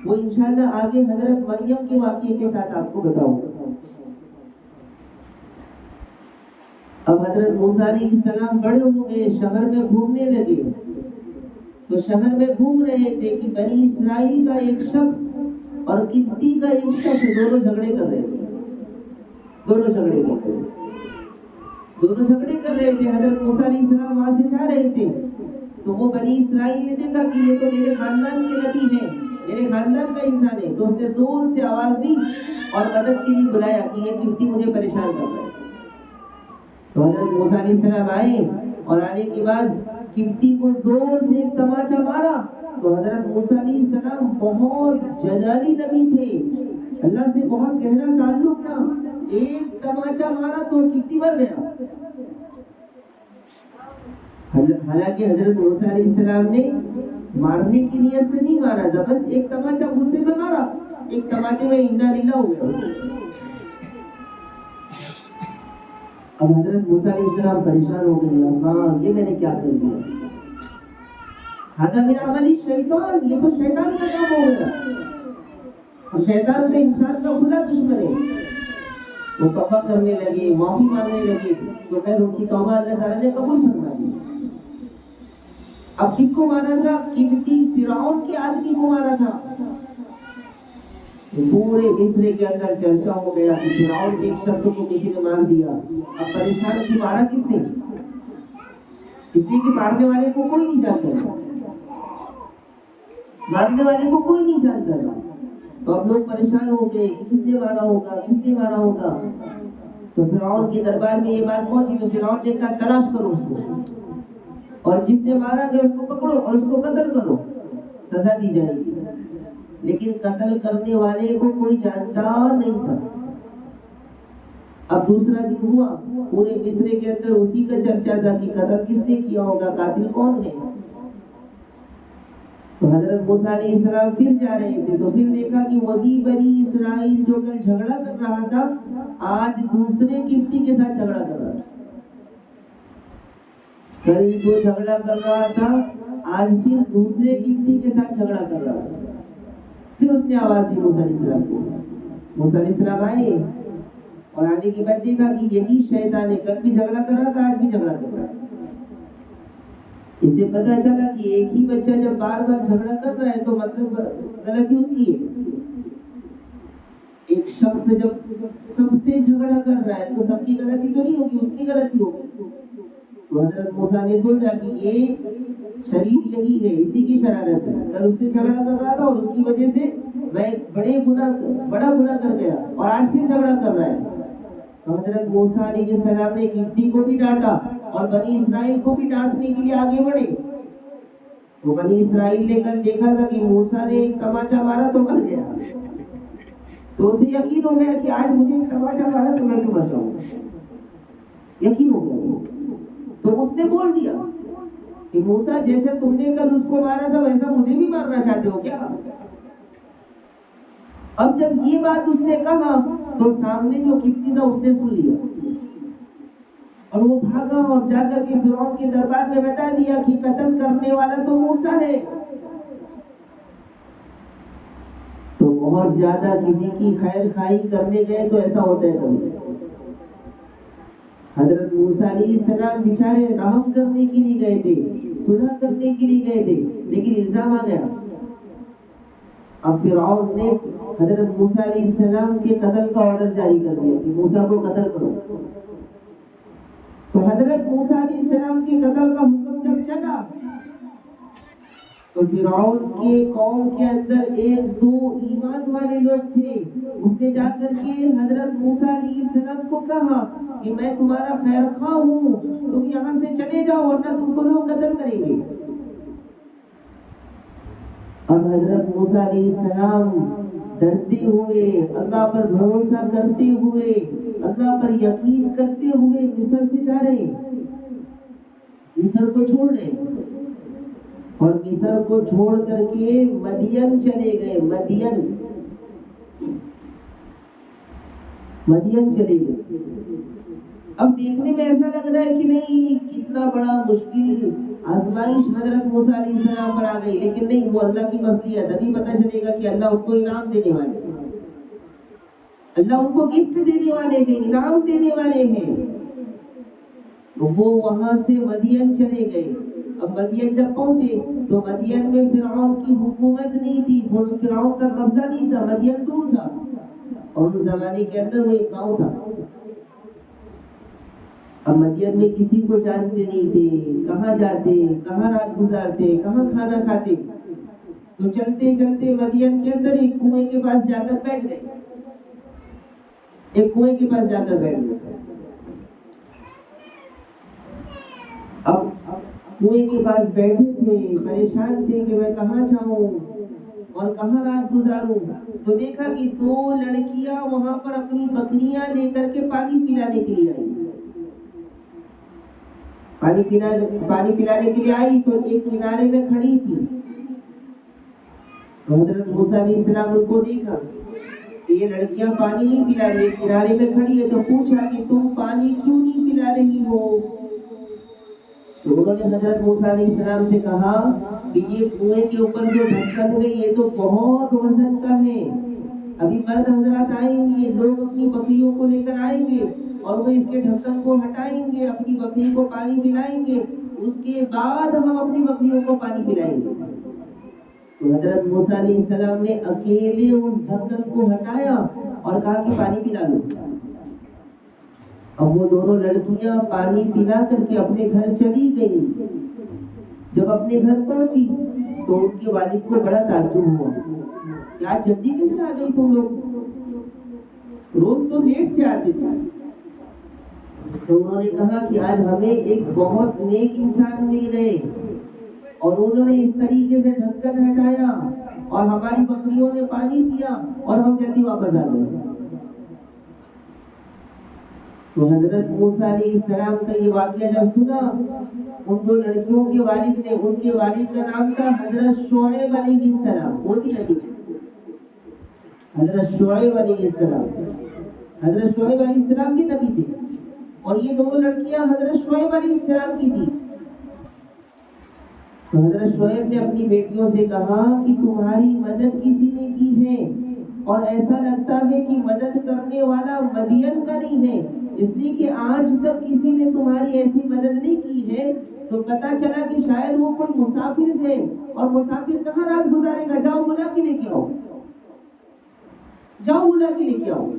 A: وہ انشاءاللہ آگے حضرت مریم کے واقعے کے ساتھ آپ کو بتاؤں گا. اب حضرت موسیٰ علیہ السلام بڑے ہو گئے, شہر میں گھومنے لگے. تو شہر میں گھوم رہے تھے کہ بنی اسرائیل کا ایک شخص اور قبطی کا ایک شخص دونوں جھگڑے کر رہے تھے. دونوں جھگڑے کر رہے تھے. حضرت موسیٰ علیہ السلام وہاں سے جا رہے تھے, تو وہ بنی اسرائیل نے دیکھا کہ یہ تو میرے خاندان کے نبی ہیں, میرے خاندان کا انسان ہے. تو اس نے زور سے آواز دی اور مدد کے لیے بلایا کہ یہ قبطی مجھے پریشان کر رہا ہے. تو حضرت موسیٰ علیہ السلام آئے, اور آنے کے بعد قبطی کو زور سے ایک تماچا مارا. تو حضرت موسیٰ علیہ السلام بہت جلالی نبی تھے, اللہ سے بہت گہرا تعلق تھا, ایک تماچا مارا تو قبطی مر گیا. حالانکہ حضرت موسیٰ علیہ السلام نے مارنے کی نیت سے نہیں مارا تھا, بس ایک تماچا غصے میں مارا, ایک تماچے میں انا للہ ہو گیا. اب حضرت موسیٰ علیہ السلام پریشان ہو گئے, اللہ یہ میں نے کیا کر دیا, هذا من عمل الشیطان, یہ تو شیطان کا کام ہو گیا. اور شیطان کا انسان کا کھلا دشمن ہے. وہ توبہ کرنے لگے, معافی مانگنے لگے, تو خیر ان کی توبہ اللہ تعالیٰ نے قبول فرما دی. اب کس کو مارا تھا؟ قبطی فرعون کے آدمی کو مارا تھا. پورے مصر کے اندر چرچا ہو گیا کہ فرعون کے ایک شخص کو کسی نے مار دیا. اب پریشان کی مارا کس نے؟ اس لیے کہ مارنے والے کو کوئی نہیں جانتا تھا, مارنے والے کو کوئی نہیں جانتا تھا. تو اب لوگ پریشان ہو گئے کہ کس نے مارا ہوگا, کس نے مارا ہوگا. تو فرعون کے دربار میں یہ بات پہنچی, تو فرعون نے کہا تلاش کرو اس کو, اور جس نے مارا گیا اس کو پکڑو اور اس کو قتل کرو, سزا دی جائے گی. لیکن قتل کرنے والے کو کوئی جانتا نہیں تھا. اب دوسرا دن ہوا, پورے مصر کے اندر اسی کا چرچا تھا کہ قتل کس نے کیا ہوگا, قاتل کون ہے. تو حضرت موسیٰ علیہ السلام پھر جا رہے تھے, تو پھر دیکھا کہ وہی بنی اسرائیل جو کل جھگڑا کر رہا تھا آج دوسرے قبطی کے ساتھ جھگڑا کر رہا تھا. کل جو جھگڑا کر رہا تھا آج پھر دوسرے قبطی کے ساتھ جھگڑا کر رہا تھا. پھر اس نے آواز دی موسیٰ علیہ السلام کو. موسیٰ علیہ السلام آئے, اور آنے کے بعد دیکھا کہ یہی شیطان ہے, کل بھی جھگڑا کر رہا تھا آج بھی جھگڑا کر رہا تھا. اس سے پتہ چلا کہ ایک ہی بچہ جب بار بار جھگڑا کر رہا ہے تو مطلب غلطی اس کی ہے. ایک شخص جب سب سے جھگڑا کر رہا ہے تو سب کی غلطی تو نہیں ہوگی, اس کی غلطی ہوگی. تو حضرت موسیٰ نے سوچا کہ یہ شریف یہی ہے, اسی کی شرارت ہے. کل اس سے جھگڑا کر رہا تھا اور اس کی وجہ سے میں بڑا گناہ کر گیا, اور آج پھر جھگڑا کر رہا ہے. تو حضرت موسیٰ علیہ السلام نے قبطی کو بھی ڈانٹا اور بنی اسرائیل کو بھی ڈانٹنے کے لیے آگے بڑھے. تو بنی اسرائیل نے کل دیکھا تھا کہ موسیٰ نے ایک تماچا مارا تو مر گیا, تو اسے یقین ہو گیا کہ آج مجھے ٹماٹر مارا تو میں کیوں مر جاؤں گا، یقین ہو گیا۔ تو اس نے بول دیا کہ موسیٰ جیسے تم نے کل اس کو مارا تھا ویسا مجھے بھی مارنا چاہتے ہو کیا؟ اب جب یہ بات اس نے کہا تو سامنے جو قبطی تھا اس نے سن لیا اور وہ بھاگا اور جا کر کے فرعون کے دربار میں بتا دیا کہ قتل کرنے والا تو موسیٰ ہے۔ تو بہت زیادہ کسی کی خیر خواہی کرنے گئے تو ایسا ہوتا ہے کبھی۔ حضرت موسیٰ علیہ السلام بیچارے رحم کرنے کے لیے گئے تھے، صلح کرنے کے لیے گئے تھے، لیکن الزام آ گیا۔ اب فرعون نے حضرت موسیٰ علیہ السلام کے قتل کا آرڈر جاری کر دیا کہ موسیٰ کو قتل کرو۔ تو حضرت موسیٰ علیہ السلام کے قتل کا حکم جب چلا تو فرعون کے قوم کے اندر ایک دو ایمان والے لوگ تھے، اس نے جا کر کے حضرت موسیٰ علیہ السلام کو کہا کہ میں تمہارا خیر خواہ ہوں، تم یہاں سے چلے جاؤ ورنہ تم کو لوگ قتل کریں گے۔ اب حضرت موسیٰ علیہ السلام ڈرتے ہوئے، اللہ پر بھروسہ کرتے ہوئے، اللہ پر یقین کرتے ہوئے مصر سے جا رہے، مصر کو چھوڑ رہے اور مصر کو چھوڑ کر کے مدین چلے گئے۔ مدین چلے گئے۔ اب دیکھنے میں ایسا لگ رہا ہے کہ نہیں کتنا بڑا مشکل آزمائش حضرت موسیٰ علیہ السلام پر آ گئی، لیکن نہیں، وہ اللہ کی مصلحت، ابھی پتہ چلے گا کہ اللہ ان کو انعام دینے والے ہیں، اللہ ان کو گفٹ دینے والے ہیں، انعام دینے والے ہیں۔ تو وہ وہاں سے مدین چلے گئے۔ اب مدین جب پہنچے تو مدین میں فرعون کی حکومت نہیں تھی، فرعون کا قبضہ نہیں تھا، مدین دور تھا اور اس زمانے کے اندر وہ ایک گاؤں تھا۔ اب مدین میں کسی کو جانتے نہیں تھے، کہاں جاتے، کہاں رات گزارتے، کہاں کھانا کھاتے۔ تو چلتے چلتے مدین کے اندر ایک کنویں کے پاس جا کر بیٹھ گئے، ایک کنویں کے پاس جا کر بیٹھ گئے۔ اب کنویں کے پاس بیٹھے تھے، پریشان تھے کہ میں کہاں جاؤں اور کہاں رات گزاروں۔ تو دیکھا کہ دو لڑکیاں وہاں پر اپنی بکریاں لے کر کے پانی پلانے کے لیے آئی، پانی پلانے کے لیے آئی تو ایک کنارے میں کھڑی تھی۔ حضرت موسیٰ علیہ السلام ان کو دیکھا کہ یہ لڑکیاں پانی نہیں پلا رہی، کنارے میں کھڑی ہے، تو پوچھا کہ تم پانی کیوں نہیں پلا رہی ہو؟ تو انہوں نے حضرت موسیٰ علیہ السلام سے کہا کہ یہ کنویں کے اوپر جو ڈھکن ہے یہ تو بہت وزن کا ہے، ابھی مرد حضرات آئیں گے، لوگ اپنی بکریوں کو لے کر آئیں گے اور وہ اس کے ڈھکن کو ہٹائیں گے، اپنی بکری کو پانی پلائیں گے، اس کے بعد ہم اپنی بکریوں کو پانی پلائیں گے۔ تو حضرت موسیٰ علیہ السلام نے اکیلے اس ڈھکن کو ہٹایا اور کہا کہ پانی پلا لو۔ اب وہ دونوں لڑکیاں پانی پلا کر کے اپنے گھر چلی گئی۔ جب اپنے گھر پہنچی تو ان کے والد کو بڑا تعجب ہوا کہ آج جلدی کیسے آ گئی تم لوگ، روز تو لیٹ سے آتے تھے۔ تو انہوں نے کہا کہ آج ہمیں ایک بہت نیک انسان مل گئے اور انہوں نے اس طریقے سے ڈھکن ہٹایا اور ہماری بکریوں نے پانی پیا اور ہم جلدی واپس آ گئے۔ تو حضرت موسیٰ علیہ السلام کا یہ واقعہ جب سنا، ان دو لڑکیوں کے والد نے، ان کے والد کا نام تھا حضرت شعیب علیہ السلام، وہ بھی نبی تھے، حضرت شعیب علیہ السلام، حضرت شعیب علیہ السلام بھی نبی تھے اور یہ دونوں لڑکیاں حضرت شعیب علیہ السلام کی تھی۔ تو حضرت شعیب نے اپنی بیٹیوں سے کہا کہ تمہاری مدد کسی نے کی ہے اور ایسا لگتا ہے کہ مدد کرنے والا مدین کا نہیں ہے، اس لیے کہ آج تک کسی نے تمہاری ایسی مدد نہیں کی ہے، تو پتا چلا کہ شاید وہ کوئی مسافر ہے، اور مسافر کہاں رات گزارے گا، جاؤ بلا کے لے کے آؤ، جاؤ بلا کے لے کے آؤ۔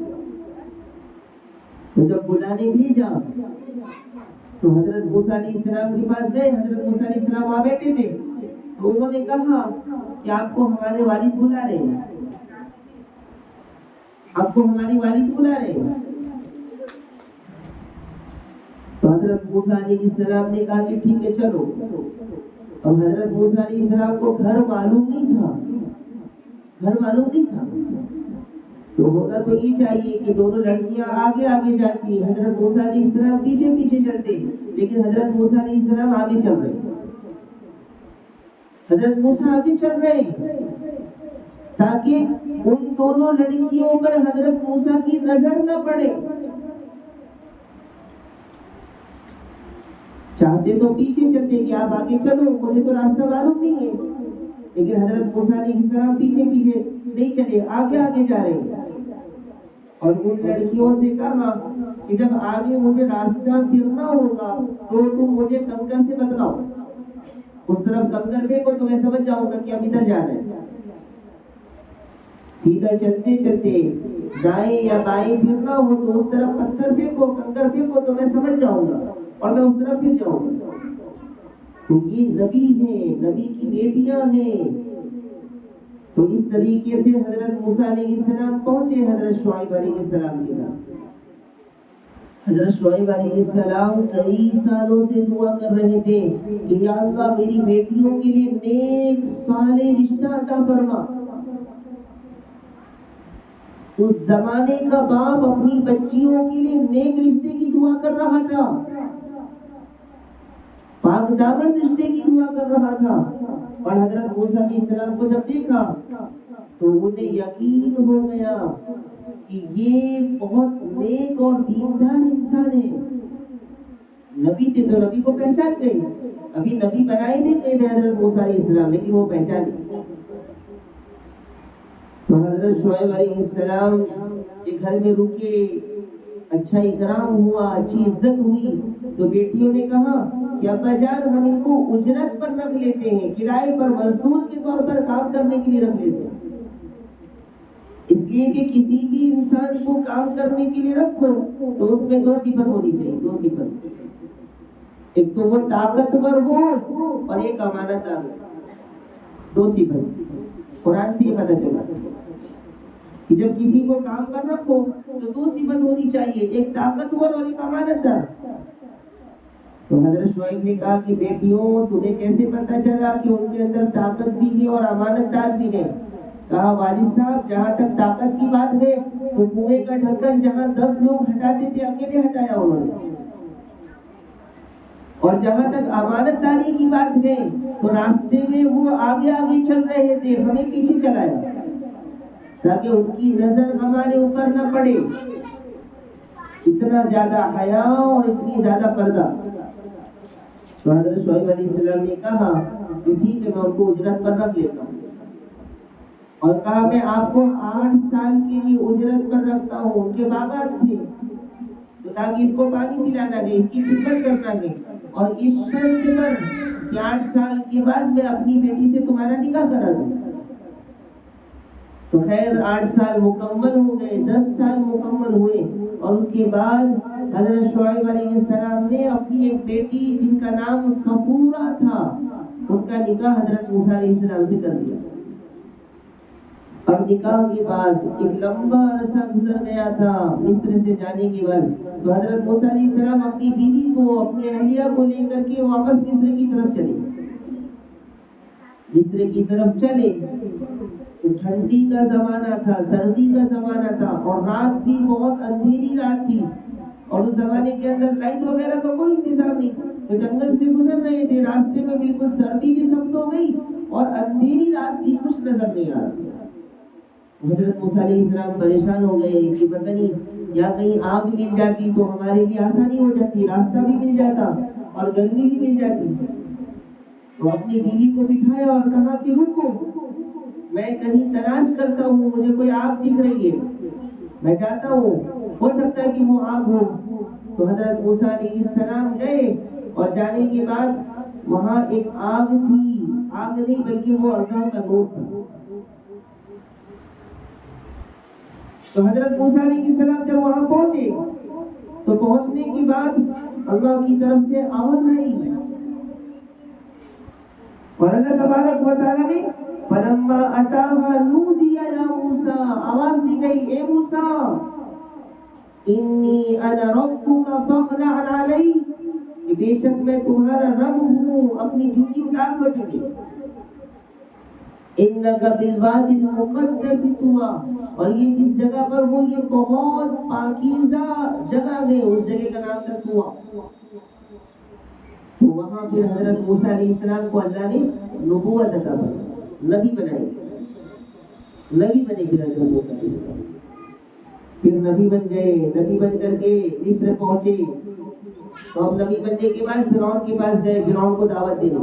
A: تو جب بلانے بھیجا تو حضرت موسیٰ علیہ السلام کے پاس گئے، حضرت موسیٰ علیہ السلام وہاں بیٹھے تھے، تو انہوں نے کہا کہ آپ کو ہمارے والد بلا رہے ہیں، آپ کو ہماری والد بلا رہے ہیں۔ تو حضرت موسیٰ علیہ السلام نے کہا کہ ٹھیک ہے چلو۔ اب حضرت موسیٰ علیہ السلام کو گھر معلوم نہیں تھا، گھر معلوم نہیں تھا، تو ہونا تو یہ چاہیے کہ دونوں لڑکیاں آگے آگے جاتی، حضرت موسیٰ علیہ السلام پیچھے پیچھے چلتے، لیکن حضرت موسیٰ علیہ السلام آگے چل رہے، حضرت موسیٰ آگے چل رہے تاکہ ان دونوں لڑکیوں پر حضرت موسیٰ کی نظر نہ پڑے۔ چاہتے تو پیچھے چلتے کہ آپ آگے چلو، مجھے تو راستہ معلوم نہیں ہے، لیکن حضرت موسیٰ علیہ السلام پیچھے پیچھے نہیں چلے، آگے آگے جا رہے، اور ان لڑکیوں سے کہا کہ جب آگے مجھے راستہ پھرنا ہوگا تو تم مجھے کنکر سے بتلاؤ، اس طرف کنکر پھینکو تو میں سمجھ جاؤں گا کہ اب ادھر جانا ہے۔ سیدھا چلتے چلتے دائیں یا بائیں پھرنا ہو تو اس طرف پتھر پھینکو، کنکر پھینکو تو میں سمجھ جاؤں گا اور میں اس طرف پھر جاؤں گا۔ تو یہ نبی ہیں، نبی کی بیٹیاں ہیں۔ تو اس طریقے سے حضرت موسیٰ علیہ السلام پہنچے حضرت شعیب علیہ السلام کے گھر۔ حضرت شعیب علیہ السلام کئی سالوں سے دعا کر رہے تھے کہ یا اللہ میری بیٹیوں کے لیے نیک صالح رشتہ عطا فرما۔ اس زمانے کا باپ اپنی بچیوں کے لیے نیک رشتے کی دعا کر رہا تھا، پاک دامن رشتے کی دعا کر رہا تھا، اور حضرت موسیٰ علیہ السلام کو جب دیکھا تو انہیں یقین ہو گیا کہ یہ بہت نیک اور دیندار انسان ہے۔ نبی تھے تو نبی کو پہچان گئے، ابھی نبی بنائے نہیں گئے تھے حضرت موسیٰ علیہ السلام، لیکن وہ پہچانے۔ تو حضرت شعیب علیہ السلام کے گھر میں رکے، اچھا اکرام ہوا، اچھی عزت ہوئی، تو بیٹیوں نے کہا کہ ابا جان ہم ان کو اجرت پر رکھ لیتے ہیں، کرائے پر مزدور کے طور پر کام کرنے کے لیے رکھ لیتے ہیں۔ اس لیے کہ کسی بھی انسان کو کام کرنے کے لیے رکھو تو اس میں دو صفت ہونی چاہیے، دو صفت، ایک تو وہ طاقتور ہو اور ایک امانت دار ہو، دو صفت۔ قرآن سے یہ پتہ چلا کہ جب کسی کو کام پر رکھو تو دو صفت ہونی چاہیے، ایک طاقتور اور ایک امانت دار۔ تو حضرت شعیب نے کہا کہ بیٹیوں تمہیں کیسے پتہ چلا کہ ان کے اندر طاقت بھی ہے اور امانت دار بھی ہے؟ کہا والد صاحب جہاں تک طاقت کی بات ہے تو کنویں کا ڈھکن جہاں 10 لوگ ہٹاتے تھے اکیلے ہٹایا انہوں نے، اور جہاں تک امانت داری کی بات ہے تو راستے میں وہ آگے آگے چل رہے تھے، ہمیں پیچھے چلایا تاکہ ان کی نظر ہمارے اوپر نہ پڑے۔ اتنا زیادہ حیا اور اتنی زیادہ پردہ۔ تو حضرت شعیب علیہ السلام نے کہا کہ ٹھیک ہے میں ان کو اجرت پر رکھ لیتا ہوں، اور کہا میں آپ کو 8 سال کے لیے اجرت پر رکھتا ہوں۔ ان کے باغات تھے تو تاکہ اس کو پانی پلانا گئے، اس کی خدمت کرنا گئے، اور اس شرط پر کہ 8 سال کے بعد میں اپنی بیٹی سے تمہارا نکاح کرا دوں۔ تو خیر 8 سال مکمل ہو گئے، 10 سال مکمل ہوئے، اور اس کے بعد حضرت شعیب علیہ السلام نے اپنی ایک بیٹی جن کا نام صفورہ تھا، ان کا نکاح حضرت موسیٰ علیہ السلام سے کر دیا۔ اور نکاح کے بعد ایک لمبا عرصہ گزر گیا تھا مصر سے جانے کے بعد، تو حضرت موسیٰ علیہ السلام اپنی بیوی کو، اپنی اہلیہ کو لے کر کے واپس مصر کی طرف چلے۔ مصر کی طرف چلے تو ٹھنڈی کا زمانہ تھا، سردی کا زمانہ تھا، اور رات بھی بہت اندھیری رات تھی، اور اس زمانے کے اندر لائٹ وغیرہ کا کوئی انتظام نہیں، تو جنگل سے گزر رہے تھے، راستے میں بالکل سردی بھی سخت ہو گئی اور اندھیری رات تھی، کچھ نظر نہیں آ رہا۔ حضرت موسیٰ علیہ السلام پریشان ہو گئے کہ پتہ نہیں یا کہیں آگ مل جاتی تو ہمارے لیے آسانی ہو جاتی، راستہ بھی مل جاتا اور گرمی بھی مل جاتی۔ تو اپنی بیوی کو بٹھایا اور کہا کہ رکو، میں کہیں تلاش کرتا ہوں، مجھے کوئی آگ دکھ رہی ہے، میں جاتا ہوں، ہو سکتا ہے کہ وہ آگ ہو۔ تو حضرت موسیٰ علیہ السلام گئے، اور جانے کے بعد وہاں ایک آگ تھی، آگ نہیں بلکہ وہ اللہ کا نور تھا۔ تو حضرت موسیٰ علیہ السلام جب وہاں پہنچے تو پہنچنے کے بعد اللہ کی طرف سے آواز آئی، اور اللہ تبارک و تعالیٰ نے فلما اتاها نودی یا موسیٰ، آواز دی گئی اے موسیٰ انی انا ربک فاخلع علیک، کہ بے شک میں تمہارا رب ہوں، اپنی جوتی اتار لو۔ انک بالوادی المقدس طویٰ، اور یہ جس جگہ پر ہو یہ بہت پاکیزہ جگہ ہے، اس جگہ کا نام تھا طویٰ۔ تو وہاں پھر حضرت موسیٰ علیہ السلام کو اللہ نے نبوت عطا کی، نبی بنائے، نبی بنے پھر حضرت موسیٰ علیہ السلام، پھر نبی بن گئے، نبی بن کر کے مصر پہنچے۔ تو اب نبی بننے کے بعد فرعون کے پاس گئے، فرعون کو دعوت دینے،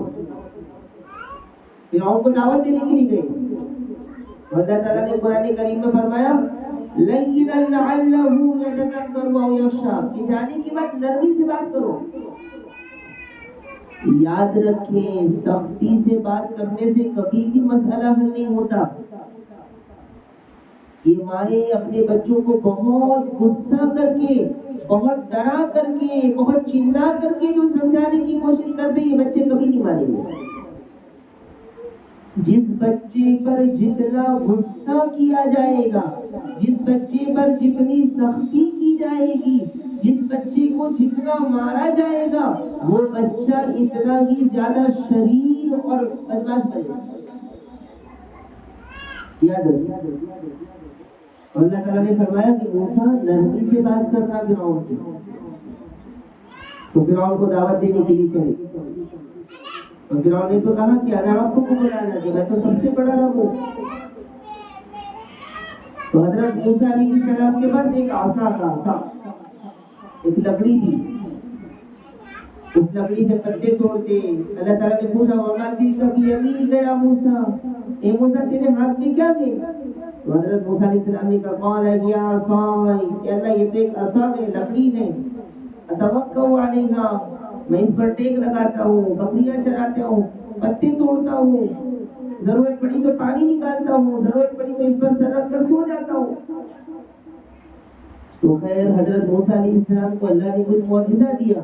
A: فرعون کو دعوت دینے کے لیے گئے۔ اللہ تعالیٰ نے قرآن کریم میں فرمایا لَيِّنًا لَعَلَّهُ يَتَذَكَّرُ أَوْ يَخْشَىٰ، کہ جانے کے بعد نرمی سے بات کرو۔ یاد رکھیں سختی سے بات کرنے سے کبھی بھی مسئلہ حل نہیں ہوتا۔ یہ مائیں اپنے بچوں کو بہت غصہ کر کے، بہت ڈرا کر کے، بہت چلا کر کے جو سمجھانے کی کوشش کرتے ہیں، یہ بچے کبھی نہیں مانیں گے۔ جس بچے پر جتنا غصہ کیا جائے گا، جس بچے پر جتنی سختی کی جائے گی، جس بچے کو جتنا مارا جائے گا، وہ بچہ اتنا ہی زیادہ شریر اور بدماش بنے گا۔ یاد رکھیں، اللہ تعالیٰ نے فرمایا کہ موسیٰ نرمی سے بات کرنا فرعون سے۔ تو فرعون کو دعوت دینے کے لیے چلے، تو فرعون نے تو کہا کہ اگر آپ کو بلانا کہ میں تو سب سے بڑا رب ہوں۔ تو حضرت موسیٰ علیہ السلام کے پاس ایک عصا تھا، عصا ایک لکڑی تھی، اس لکڑی سے پتے توڑتے۔ اللہ تعالیٰ نے پوچھا وَمَا تِلْكَ بِيَمِينِكَ يَا موسیٰ، اے موسیٰ تیرے ہاتھ میں کیا ہے؟ تو حضرت موسیٰ علیہ السلام نے کہا قَالَ هِيَ عَصَايَ، کہ اللہ یہ تو ایک عصا ہے، لکڑی ہے، أَتَوَكَّأُ عَلَيْهَا، میں اس پر ٹیک لگاتا ہوں، بکریاں چراتا ہوں، پتے توڑتا ہوں، ضرورت پڑی تو پانی نکالتا ہوں، ضرورت پڑی تو اس پر سر رکھ کر سو جاتا ہوں۔ تو خیر حضرت موسیٰ علیہ السلام کو اللہ نے کچھ معجزہ دیا۔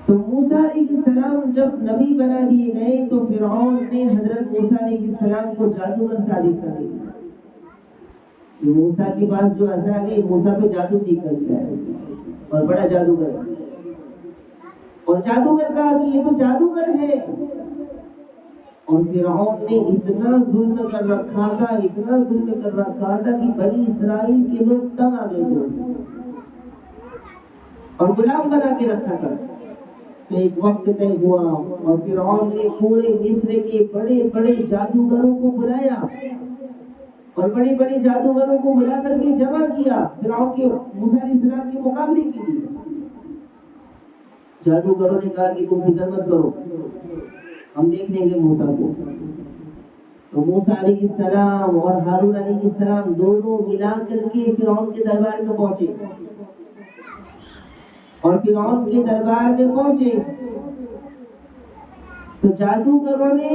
A: تو موسیٰ علیہ السلام جب نبی بنا دیے گئے تو فرعون نے حضرت موسیٰ علیہ السلام کو جادوگر ثابت کر دیا کہ موسیٰ کے پاس جو عصا ہے، موسیٰ تو جادو سیکھ کر گیا ہے اور بڑا جادوگر ہے، اور جادوگر کہا کہ یہ تو جادوگر ہے۔ اور فرعون نے اتنا ظلم کر رکھا تھا، اتنا ظلم کر رکھا تھا کہ بنی اسرائیل کے لوگ تنگ آ گئے تھے اور غلام بنا کے رکھا تھا۔ تو ایک وقت طے ہوا اور فرعون نے پورے مصر کے بڑے بڑے جادوگروں کو بلایا اور بڑے بڑے جادوگروں کو بلا کر کے جمع کیا فرعون کے موسیٰ علیہ السلام کے مقابلے کے لیے۔ جادوگروں نے کہا کہ تم فکر مت کرو، ہم دیکھ لیں گے موسیٰ کو۔ تو موسیٰ علیہ السلام اور ہارون علیہ السلام دونوں ملا کر کے فرعون کے دربار میں پہنچے، اور فرعون کے دربار میں پہنچے تو جادوگروں نے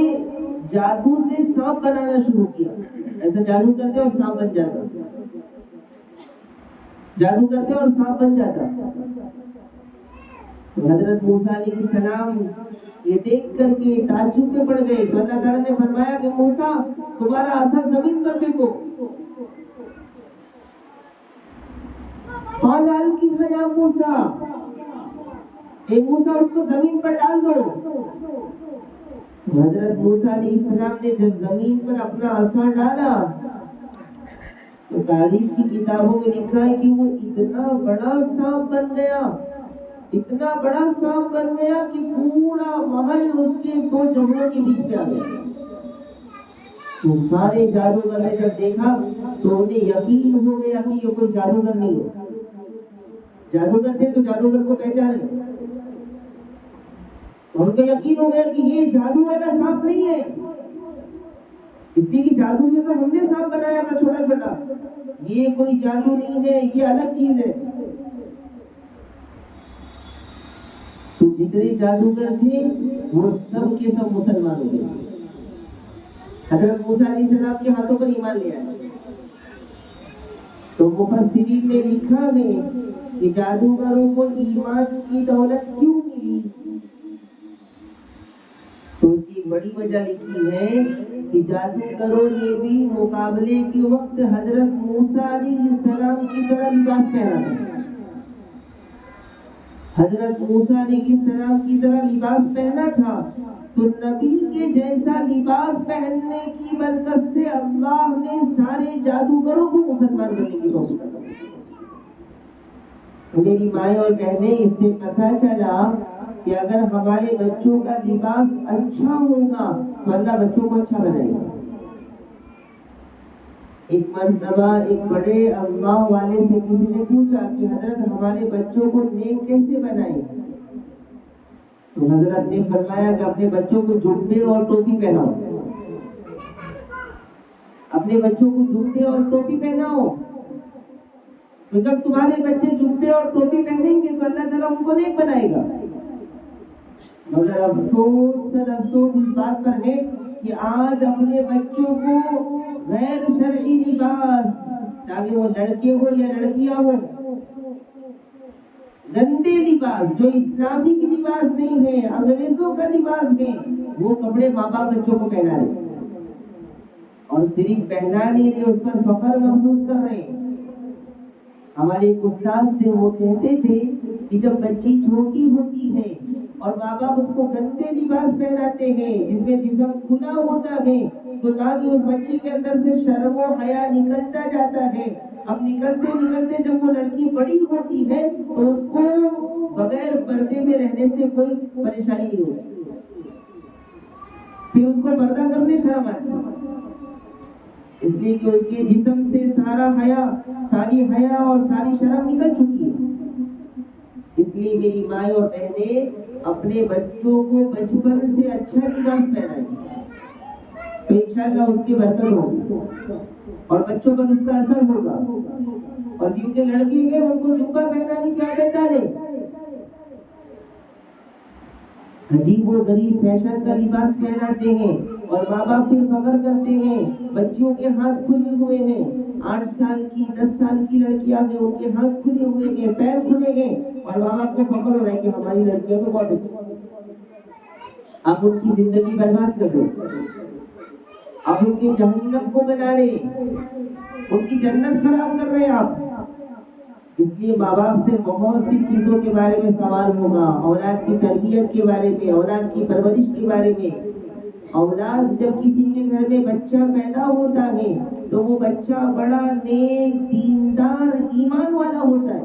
A: جادو سے سانپ بنانا شروع کیا۔ ایسا جادو کرتے اور سانپ بن جاتا، جادو کرتے اور سانپ بن جاتا۔ تو حضرت موسیٰ علیہ السلام یہ دیکھ کر کے تعجب میں پڑ گئے۔ تو اللہ تعالیٰ نے فرمایا کہ موسیٰ تمہارا عصا زمین پر پھینکو۔ قال القها یا موسیٰ، اے موسیٰ اس کو زمین پر ڈال دو۔ حضرت موسیٰ علیہ السلام نے جب زمین پر اپنا عصا ڈالا تو تاریخ کی کتابوں میں لکھا ہے کہ وہ اتنا بڑا سانپ بن گیا، اتنا بڑا سانپ بن گیا کہ پورا محل اس کے دو جبڑوں کے بیچ میں آ گیا۔ تو سارے جادوگر نے جب دیکھا تو انہیں یقین ہو گیا کہ یہ کوئی جادوگر نہیں ہے، جادوگر تھے تو جادوگر کو پہچانے، ان کو یقین ہو گیا کہ یہ جادو والا سانپ نہیں ہے، اس لیے کہ جادو سے تو ہم نے سانپ بنایا تھا چھوٹا چھوٹا، یہ کوئی جادو نہیں ہے، یہ الگ چیز ہے۔ تو جتنے جادوگر تھے وہ سب کے سب مسلمان ہو گئے، حضرت موسیٰ علیہ السلام کے ہاتھوں پر ایمان لے آئے۔ تو مفسرین نے لکھا ہے کہ جادوگروں کو ایمان کی دولت کیوں ملی، تو اس کی بڑی وجہ لکھی ہے کہ جادوگروں نے بھی مقابلے کے وقت حضرت موسیٰ علیہ السلام کی طرح لباس پہنا تھا۔ حضرت موسیٰ علیہ السلام کی طرح لباس پہنا تھا تو نبی کے جیسا لباس پہننے کی برکت سے اللہ نے سارے جادوگروں کو مسلمان بننے کی توفیق دی۔ میری مائیں اور بہنیں، اس سے پتہ چلا کہ اگر ہمارے بچوں کا لباس اچھا ہوگا تو اللہ بچوں کو اچھا بنائے گا۔ ایک مرتبہ ایک بڑے اللہ والے سے کسی نے پوچھا کہ حضرت ہمارے بچوں کو نیک کیسے بنائیں؟ تو حضرت نے فرمایا کہ اپنے بچوں کو جبے اور ٹوپی پہناؤ، اپنے بچوں کو جبے اور ٹوپی پہناؤ، تو جب تمہارے بچے جبے اور ٹوپی پہنیں گے تو اللہ تعالیٰ ان کو نیک بنائے گا۔ مگر افسوس اس بات پر ہے کہ آج اپنے بچوں کو غیر شرعی لباس، چاہے وہ لڑکے ہو یا لڑکیاں ہو، گندے لباس جو اسلامی کی لباس نہیں ہے، انگریزوں کا لباس ہے، وہ کپڑے ماں باپ بچوں کو پہنا رہے اور صرف پہنا نہیں رہے، اس پر فخر محسوس کر رہے ہیں۔ ہمارے ایک استاد تھے، وہ کہتے تھے کہ جب بچی چھوٹی ہوتی ہے اور ماں باپ اس کو گندے لباس پہناتے ہیں جس میں جسم کھلا ہوتا ہے تو تاکہ اس بچی کے اندر سے شرم و حیا نکلتا جاتا ہے، اب نکلتے نکلتے جب وہ لڑکی بڑی ہوتی ہے تو اس کو بغیر پردے میں رہنے سے کوئی پریشانی نہیں ہوتی، پھر اس کو پردہ کرنے شرم آتی ہے، اس لیے کہ اس کے جسم سے ساری حیا اور ساری شرم نکل چکی ہے۔ اس لیے میری مائیں اور بہنیں اپنے بچوں کو بچپن سے اچھا لباس پہنائیں تو انشاءاللہ اس کی برکت ہوگی اور بچوں پر اس کا اثر ہوگا، اور جن کے لڑکے ہیں ان کو جبہ پہنانے کی عادت ڈالیں، عجیب و غریب فیشن کا لباس پہناتے ہیں اور ماں باپ پھر فخر کرتے ہیں، بچیوں کے ہاتھ کھلے ہوئے ہیں، 8 سال کی 10 سال کی لڑکیاں ہیں، ان کے ہاتھ کھلے ہوئے ہیں، پیر کھلے ہیں، اور ماں باپ کو فخر ہو رہا ہے کہ ہماری لڑکیاں تو بہت اچھی۔ آپ ان کی زندگی برباد کر دو، آپ ان کی جہنم کو بنا رہے، ان کی جنت خراب کر رہے آپ۔ اس لیے ماں باپ سے بہت سی چیزوں کے بارے میں سوال ہوگا، اولاد کی تربیت کے بارے میں، اولاد کی پرورش کے بارے میں۔ اولاد جب کسی کے گھر میں بچہ پیدا ہوتا ہے تو وہ بچہ بڑا نیک، دیندار، ایمان والا ہوتا ہے،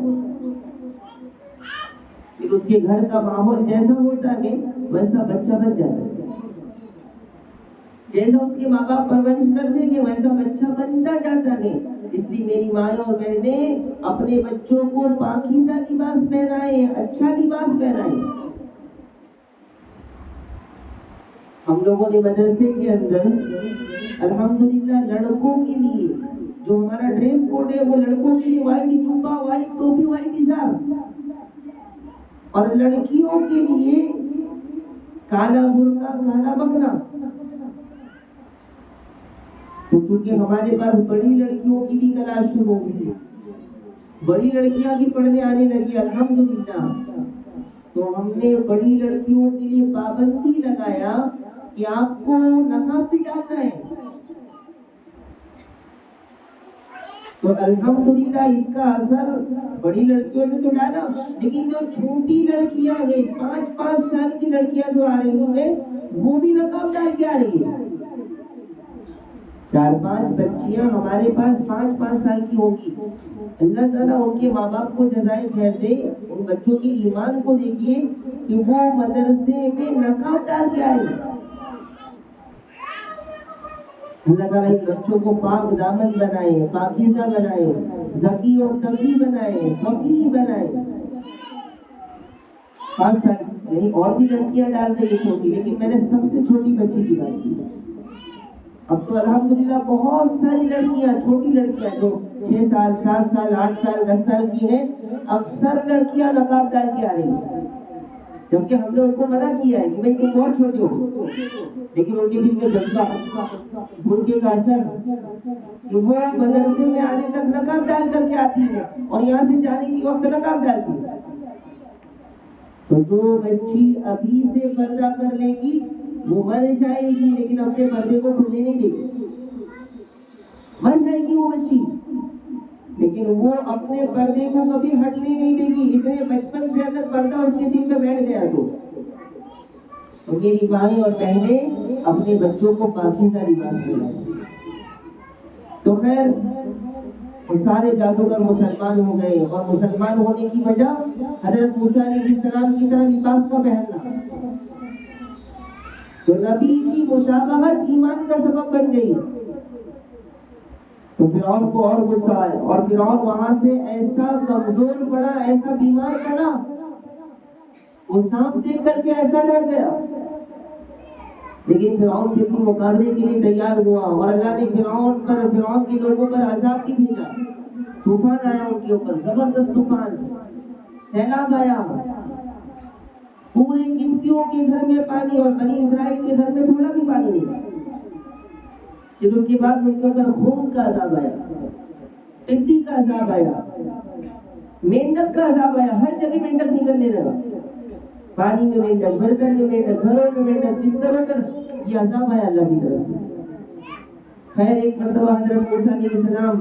A: پھر اس کے گھر کا ماحول جیسا ہوتا ہے ویسا بچہ بن جاتا ہے، جیسا اس کے ماں باپ پرورش کرتے ہیں ویسا بچہ بنتا جاتا ہے۔ اس لیے میری مائیں اور بہنیں اپنے بچوں کو پاکیزہ لباس پہنائیں، اچھا لباس پہنائیں۔ ہم لوگوں نے مدرسے کے اندر الحمدللہ لڑکوں کے لیے جو ہمارا ڈریس کوڈ ہے وہ لڑکوں کے لیے وائٹ جبہ، وائٹ ٹوپی، وائٹ حجاب، اور لڑکیوں کے لیے کالا برقع، کالا بکنا۔ تو چونکہ ہمارے پاس بڑی لڑکیوں کی بھی کلاس شروع ہوئی ہے، بڑی لڑکیاں بھی پڑھنے آنے لگی الحمدللہ، تو ہم نے بڑی لڑکیوں کے لیے پابندی لگایا کہ آپ کو نقاب بھی ڈالنا ہے۔ تو الحمدللہ اس کا اثر بڑی لڑکیوں نے تو ڈالا، لیکن جو چھوٹی لڑکیاں ہیں، 5 سال کی لڑکیاں جو آ رہی ہیں وہ بھی نقاب ڈال کے آ رہی ہے۔ 4-5 بچیاں ہمارے پاس 5 سال کی ہوگی۔ اللہ تعالیٰ ان کے ماں باپ کو جزائے خیر دے، ان بچوں کے ایمان کو دیکھیے کہ وہ مدرسے میں نقاب ڈال کے آئے۔ اللہ تعالیٰ ان بچوں کو پاک دامن بنائے، پاکیزہ بنائے، ذکی اور تقی بنائے، فقیہ بنائے۔ 5 سال یعنی اور بھی لڑکیاں ڈال رہی ہیں چھوٹی، لیکن میں نے سب سے چھوٹی بچی کی بات کی۔ اب تو الحمدللہ بہت ساری لڑکیاں، چھوٹی لڑکیاں جو 6 سال، 7 سال، 8 سال، 10 سال کی ہیں، اکثر لڑکیاں نقاب ڈال کے آ رہی ہیں، جبکہ ہم نے ان کو منع کیا ہے کہ بھائی تم بہت چھوٹے ہو، لیکن ان کے دل میں جذبہ، برقعے کا اثر کہ وہ مدرسے میں آنے تک نقاب ڈال کر کے آتی ہے اور یہاں سے جانے کی وقت نقاب ڈالتی ہے۔ تو جو بچی ابھی سے پردہ کر لے گی وہ مر جائے گی، لیکن اپنے پردے کو کھلنے نہیں دے گی، مر جائے گی وہ بچی۔ لیکن وہ اپنے پردے کو کبھی ہٹنے نہیں دے گی. اتنے بچپن سے اگر پردہ اس کے دل میں بیٹھ گیا تو میری مائیں اور بہنیں اپنے بچوں کو پاکیزہ لباس دلائیں. تو خیر وہ سارے جادوگر مسلمان ہو گئے، اور مسلمان ہونے کی وجہ حضرت موسیٰ علیہ السلام کی طرح لباس کا پہننا. تو نبی کی مشابہت ایمان کا سبب بن گئی. تو فرعون کو اور غصہ آیا، اور فرعون وہاں سے ایسا کمزور پڑا، ایسا بیمار پڑا، وہ سانپ دیکھ کر کے ایسا ڈر گیا. لیکن فرعون پھر بھی مقابلے کے لیے تیار ہوا، اور اللہ نے فرعون کے لوگوں پر عذاب بھی بھیجا. طوفان آیا ان کے اوپر، زبردست طوفان، سیلاب آیا، پورے قبطیوں کے گھر میں پانی، اور بنی اسرائیل کے گھر میں تھوڑا بھی پانی نہیں. پھر اس کے بعد ان کے اوپر خون کا عذاب آیا، ٹڈی کا عذاب آیا، مینڈک کا عذاب آیا. ہر جگہ مینڈک نکلنے لگا، پانی میں مینڈک، برتن میں مینڈک، گھروں میں مینڈک، بستروں پر. یہ عذاب آیا اللہ کی طرف سے. خیر ایک مرتبہ حضرت موسیٰ علیہ السلام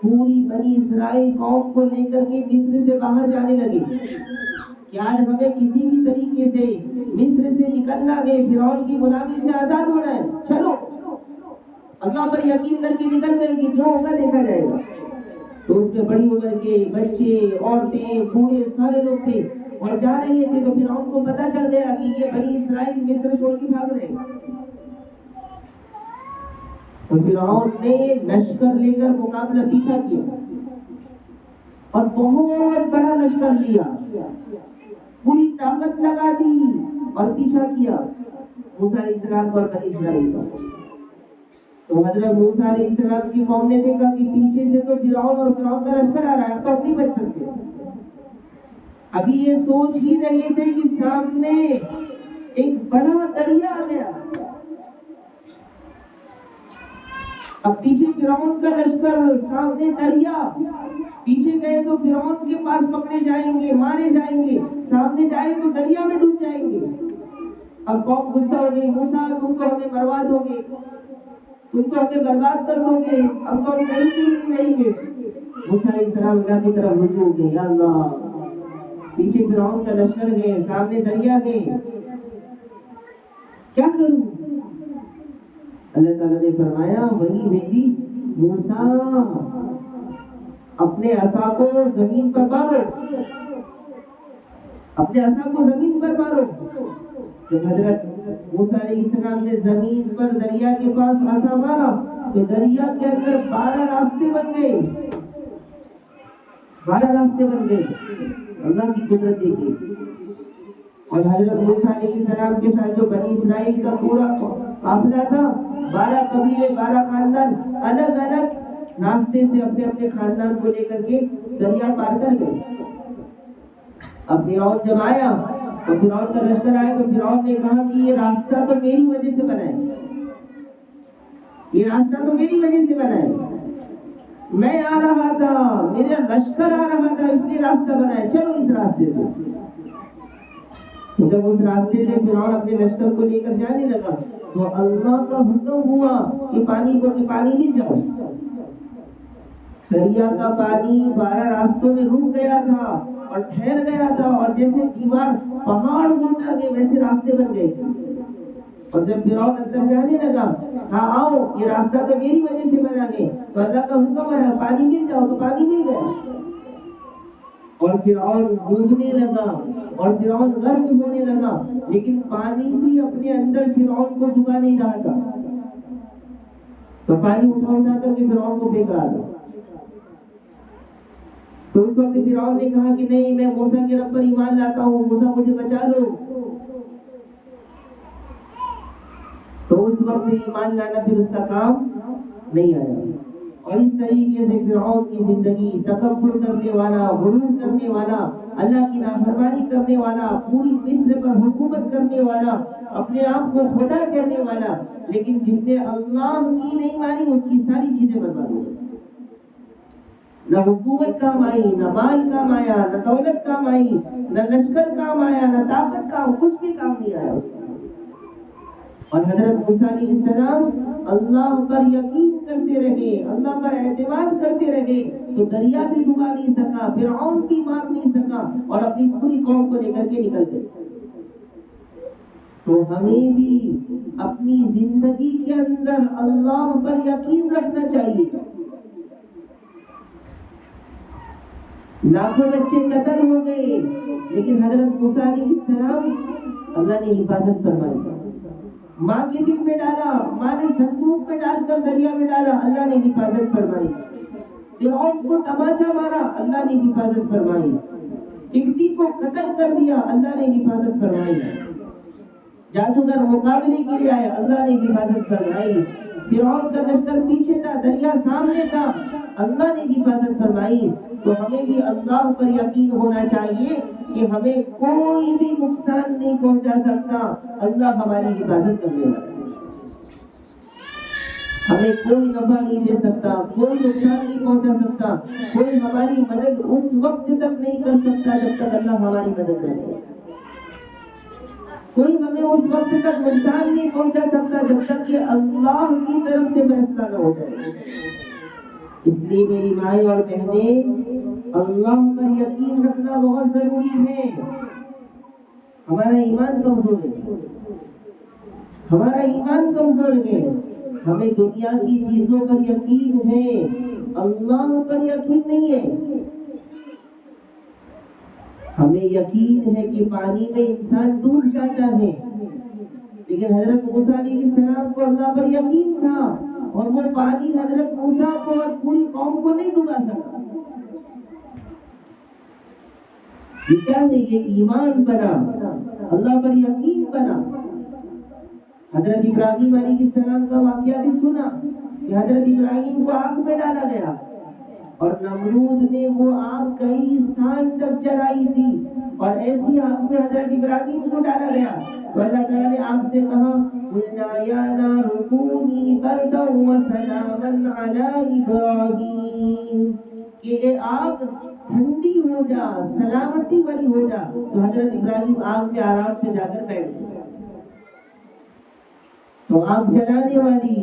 A: پوری بنی اسرائیل قوم کو لے کر کے مصر سے باہر جانے لگے کہ آج ہمیں کسی بھی طریقے سے مصر سے نکلنا ہے، فرعون کی غلامی سے آزاد ہونا ہے. چلو اللہ پر یقین کر کے نکل گئے کہ جو ہوگا دیکھا جائے گا. تو اس میں بڑی عمر کے بچے، عورتیں، بوڑھے سارے لوگ تھے اور جا رہے تھے. تو فرعون کو پتہ چل گیا کہ یہ بنی اسرائیل مصر چھوڑ کے بھاگ رہے. تو فرعون نے لشکر لے کر مقابلہ پیچھا کیا، اور بہت بڑا لشکر لیا، پوری طاقت لگا دی اور پیچھا کیا موسیٰ علیہ السلام اور بنی اسرائیل کا. تو حضرت موسیٰ علیہ السلام کی قوم نے دیکھا کہ پیچھے سے تو فرعون اور فرعون کا لشکر آ رہا ہے، اب تو ہم نہیں بچ سکتے. ابھی یہ سوچ ہی رہے تھے کہ سامنے ایک بڑا دریا آ گیا. اب پیچھے فرعون کا لشکر، سامنے دریا. پیچھے گئے تو فرعون کے پاس پکڑے جائیں گے، مارے جائیں گے، سامنے جائیں تو دریا میں ڈوب جائیں گے. اب قوم غصہ ہو گئی، موسیٰ تم تو ہمیں برباد ہو گے، تم تو ہمیں برباد کر دو گے، اب تو ہم کہیں بھی نہیں رہیں گے. موسیٰ علیہ السلام اللہ کی طرف رجوع ہو گئے، یا اللہ پیچھے فرعون کا لشکر گئے، سامنے دریا گئے، کیا کروں؟ اللہ تعالیٰ نے فرمایا وہی بھیجی، موسیٰ اپنے عصا کو زمین پر مارو، اپنے عصا کو زمین پر مارو. جب حضرت موسیٰ علیہ السلام نے زمین پر دریا کے پاس عصا مارا تو دریا کے اندر 12 راستے بن گئے، 12 راستے بن گئے. اللہ کی قدرت دیکھیے. اور حضرت موسیٰ علیہ السلام کے ساتھ جو بنی اسرائیل کا پورا قافلہ تھا، 12 قبیلے، 12 خاندان الگ الگ راستے سے اپنے اپنے خاندان کو لے کر کے دریا پار کر گئے. اب فرعون جب آیا تو فرعون کا لشکر آیا تو فرعون نے کہا کہ یہ راستہ تو میری وجہ سے بنا ہے، یہ راستہ تو میری وجہ سے بنا ہے، میں آ رہا تھا، میرا لشکر آ رہا تھا، اس لیے راستہ بنا ہے، چلو اس راستے سے. جب اس راستے سے فرعون اپنے لشکر کو لے کر جانے لگا تو اللہ کا حکم ہوا کہ پانی مل جاؤ. دریا کا پانی 12 راستوں میں رک گیا تھا اور ٹھہر گیا تھا، اور جیسے دیوار پہاڑ بنتا گئے ویسے راستے بن گئے. اور جب فرعون اندر جانے لگا، ہاں آؤ یہ راستہ تو میری وجہ سے بنا گئے، تو اللہ کا حکم ہے پانی مل جاؤ، تو پانی مل گیا. اور فرعون ڈوبنے لگا اور فرعون غرق ہونے لگا، لیکن پانی بھی اپنے اندر فرعون کو ڈبا نہیں رہا تھا. تو پانی اٹھا کر کے فرعون کو پھینک رہا تھا. تو اس وقت فرعون نے کہا کہ نہیں، میں موسیٰ کے رب پر ایمان لاتا ہوں، موسیٰ مجھے بچا لو. تو اس وقت ایمان لانا پھر اس کا کام نہیں آیا. اور اس طریقے سے فرعون کی زندگی، تکبر کرنے والا، غرور کرنے والا، اللہ کی نافرمانی کرنے والا، پوری مصر پر حکومت کرنے والا، اپنے آپ کو خدا کہنے والا، لیکن جس نے اللہ کی نہیں مانی اس کی ساری چیزیں برباد ہو گئی. نہ حکومت کام آئی، نہ مال کام آیا، نہ دولت کام آئی، نہ لشکر کام آیا، نہ طاقت کام، کچھ بھی کام نہیں آیا. اور حضرت موسیٰ علیہ السلام اللہ پر یقین کرتے رہے، اللہ پر اعتماد کرتے رہے تو دریا بھی ڈبا نہیں سکا، فرعون بھی مار نہیں سکا اور اپنی پوری قوم کو لے کر کے نکل گئے۔ تو ہمیں بھی اپنی زندگی کے اندر اللہ پر یقین رکھنا چاہیے۔ لاکھوں بچے قتل ہو گئے لیکن حضرت موسیٰ علیہ السلام اللہ نے حفاظت فرمائی، ماں کے دل میں ڈالا، ماں نے صندوق میں ڈال کر دریا میں ڈالا، اللہ نے حفاظت فرمائی۔ فرعون کو تماچا مارا، اللہ نے حفاظت فرمائی۔ قبطی کو قتل کر دیا، اللہ نے حفاظت فرمائی۔ جادوگر مقابلے کے لیے آئے، اللہ نے حفاظت فرمائی۔ فرعون کا لشکر پیچھے تھا، دریا سامنے تھا، اللہ نے حفاظت فرمائی۔ تو ہمیں بھی اللہ پر یقین ہونا چاہیے کہ ہمیں کوئی بھی نقصان نہیں پہنچا سکتا، اللہ ہماری حفاظت کرنے والا ہے۔ ہمیں کوئی نفع نہیں دے سکتا، کوئی نقصان نہیں پہنچا سکتا، کوئی ہماری مدد اس وقت تک نہیں کر سکتا جب تک اللہ ہماری مدد نہ کرے۔ کوئی ہمیں اس وقت تک نقصان نہیں پہنچا سکتا جب تک کہ اللہ کی طرف سے فیصلہ نہ ہو جائے۔ اس لیے میری مائیں اور بہنیں، اللہ پر یقین رکھنا بہت ضروری ہے۔ ہمارا ایمان کمزور ہے، ہمارا ایمان کمزور ہے، ہمیں دنیا کی چیزوں پر یقین ہے، اللہ پر یقین نہیں ہے۔ ہمیں یقین ہے کہ پانی میں انسان ڈوب جاتا ہے، لیکن حضرت موسیٰ علیہ السلام کو اللہ پر یقین تھا اور وہ پانی حضرت موسیٰ کو اور پوری قوم کو نہیں ڈبا سکا۔ یہ کیا ہے؟ یہ ایمان بنا، اللہ پر یقین بنا۔ حضرت ابراہیم علیہ السلام کا واقعہ بھی سنا کہ حضرت ابراہیم کو آگ میں ڈالا گیا اور نمرود نے وہ آگ کئی سال تک جلائی تھی اور ایسی آگ میں حضرت ابراہیم کو ڈالا گیا تو اللہ تعالیٰ نے آگ سے کہا قُلْنَا يَا نَارُ كُونِي بَرْدًا وَسَلَامًا عَلَىٰ إِبْرَاهِيمَ کہ اے آگ ٹھنڈی ہو جا، سلامتی والی ہو جا۔ تو حضرت ابراہیم آگ میں آرام سے جا کر بیٹھ گئے۔ تو آگ جلانے والی،